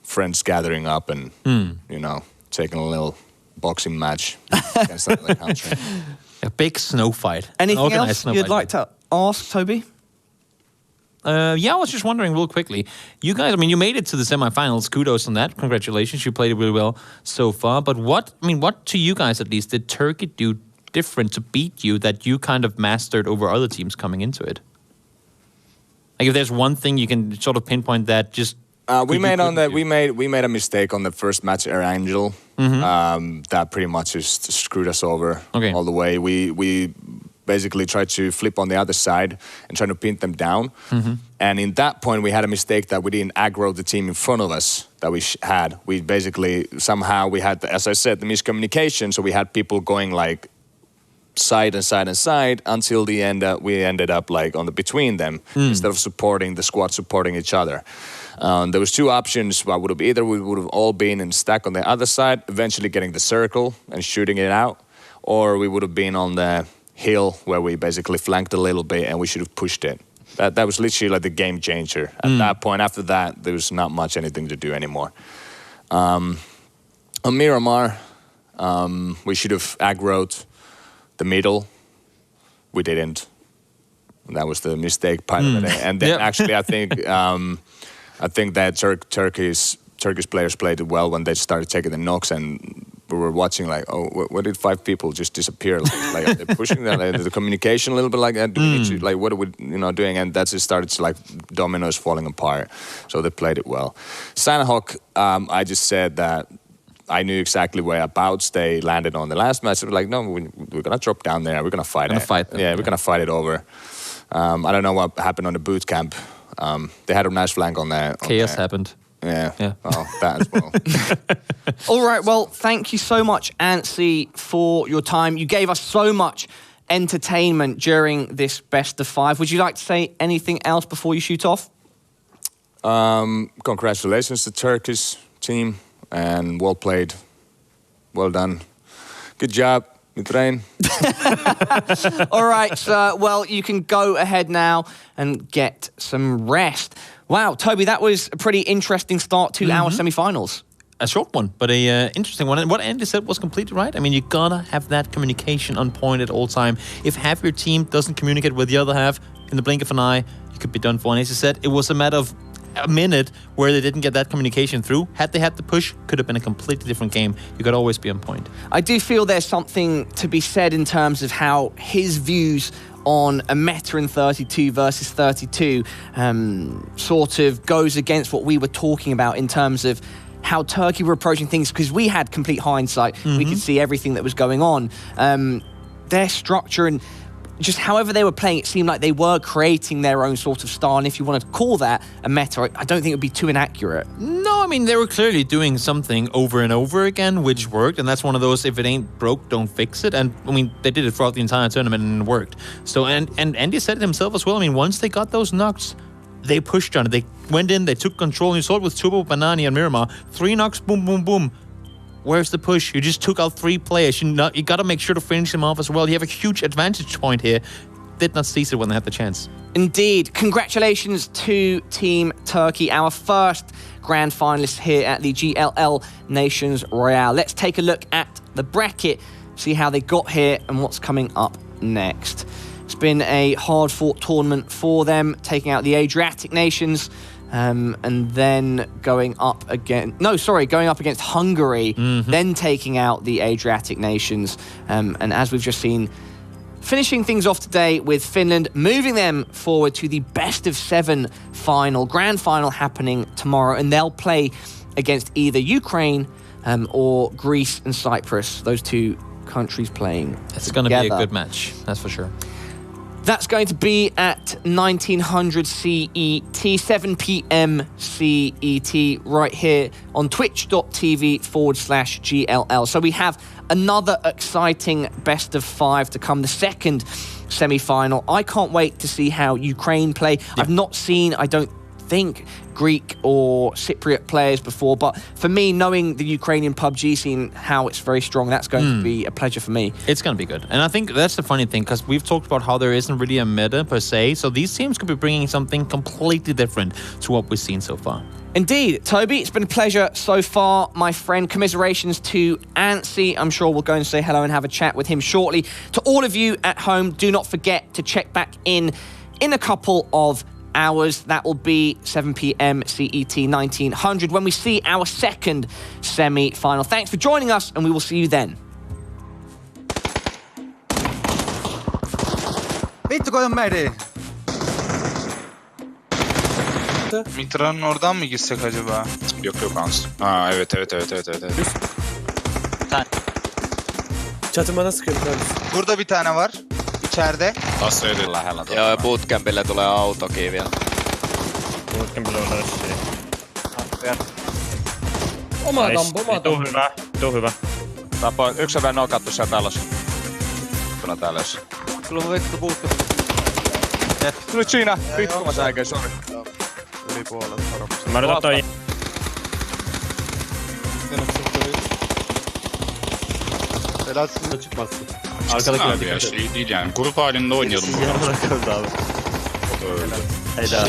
friends gathering up and you know, taking a little boxing match against another country. A big snow fight. Anything else you'd like to ask, Toby? Yeah, I was just wondering real quickly. You guys, I mean, you made it to the semifinals. Kudos on that. Congratulations. You played it really well so far. But what to you guys at least, did Turkey do different to beat you that you kind of mastered over other teams coming into it? Like if there's one thing you can sort of pinpoint that just... we made a mistake on the first match, Air Angel. That pretty much just screwed us over all the way. We basically tried to flip on the other side and try to pin them down. And in that point, we had a mistake that we didn't aggro the team in front of us that we had. We basically, somehow we had, as I said, the miscommunication. So we had people going like side and side and side until the end we ended up like on the between them instead of supporting the squad, supporting each other. There was 2 options. We would have all been in stack on the other side, eventually getting the circle and shooting it out, or we would have been on the hill where we basically flanked a little bit and we should have pushed it. That was literally like the game changer. At that point, after that, there was not much anything to do anymore. On Miramar, we should have aggroed the middle. We didn't. That was the mistake part of it. And then actually, I think that Turkish players played it well when they started taking the knocks, and we were watching like, oh, where did 5 people just disappear? Like they're pushing the communication a little bit like that. Do we need to, like, what are we, doing? And that's just started to like dominoes falling apart. So they played it well. Sanhok, I just said that I knew exactly whereabouts they landed on the last match. They were like, no, we're gonna drop down there. We're gonna fight it. We're gonna fight it over. I don't know what happened on the boot camp. They had a nice flank on there. Chaos happened. Yeah. Oh, that as well. All right, well, thank you so much, Anssi, for your time. You gave us so much entertainment during this best of 5. Would you like to say anything else before you shoot off? Congratulations to the Turkish team, and well played. Well done. Good job. Good train. All right, sir. Well, you can go ahead now and get some rest. Wow, Toby, that was a pretty interesting start to our semi-finals. A short one, but a interesting one. And what Andy said was completely right. I mean, you gotta have that communication on point at all time. If half your team doesn't communicate with the other half, in the blink of an eye, you could be done for. And as you said, it was a matter of a minute where they didn't get that communication through. Had they had the push, could have been a completely different game. You could always be on point. I do feel there's something to be said in terms of how his views on a meta in 32 versus 32 sort of goes against what we were talking about in terms of how Turkey were approaching things, because we had complete hindsight. We could see everything that was going on. Their structure, and just however they were playing, it seemed like they were creating their own sort of style. And if you want to call that a meta, I don't think it would be too inaccurate. No, I mean, they were clearly doing something over and over again, which worked. And that's one of those, if it ain't broke, don't fix it. And I mean, they did it throughout the entire tournament and it worked. So, and Andy said it himself as well. I mean, once they got those knocks, they pushed on it. They went in, they took control. You saw it with Turbo, Banani, and Miramar. 3 knocks, boom, boom, boom. Where's the push? You just took out 3 players. You got to make sure to finish them off as well. You have a huge advantage point here. Did not seize it when they had the chance. Indeed. Congratulations to Team Turkey, our first grand finalists here at the GLL Nations Royale. Let's take a look at the bracket, see how they got here and what's coming up next. It's been a hard-fought tournament for them, taking out the Adriatic nations. And then going up against Hungary, then taking out the Adriatic nations. And as we've just seen, finishing things off today with Finland, moving them forward to the best of 7 grand final happening tomorrow. And they'll play against either Ukraine or Greece and Cyprus, those 2 countries playing. It's going to be a good match, that's for sure. That's going to be at 1900 CET, 7 p.m. CET, right here on twitch.tv/GLL. So we have another exciting best of 5 to come, the second semi-final. I can't wait to see how Ukraine play. Yeah. I've not seen, I don't think, Greek or Cypriot players before, but for me, knowing the Ukrainian PUBG scene, how it's very strong, that's going to be a pleasure for me. It's going to be good. And I think that's the funny thing, because we've talked about how there isn't really a meta per se, so these teams could be bringing something completely different to what we've seen so far. Indeed. Toby, it's been a pleasure so far, my friend. Commiserations to Antsy. I'm sure we'll go and say hello and have a chat with him shortly. To all of you at home, do not forget to check back in a couple of hours. That will be 7 p.m. CET 1900 when we see our second semi-final. Thanks for joining us, and we will see you then. Vittu koy on meri. Mitra'nın oradan mı gitsek acaba? Yok Hans. Evet. Çatıma nasıl sıkıyorum kardeşim? Burada bir tane var. İçeride. Tasseiden lähellä. Joo, bootcampille tulee autokin vielä. Bootcampille on lähdössä. Oma kampo. Tuu hyvä. Tapo, yksi on vielä nokattu siellä talossa. Kyllä täällä jos. Kyllä on veikko bootcampille. Nyt siinä! Vittu mä säiköin, sori. Yli puolet varmasti. Mä yritän toi. Selasın. Çıkmazsın. Arkadakiler dikkat et. Şey değil yani. Grup halinde oynayalım. Bırakırız abi. Hayda.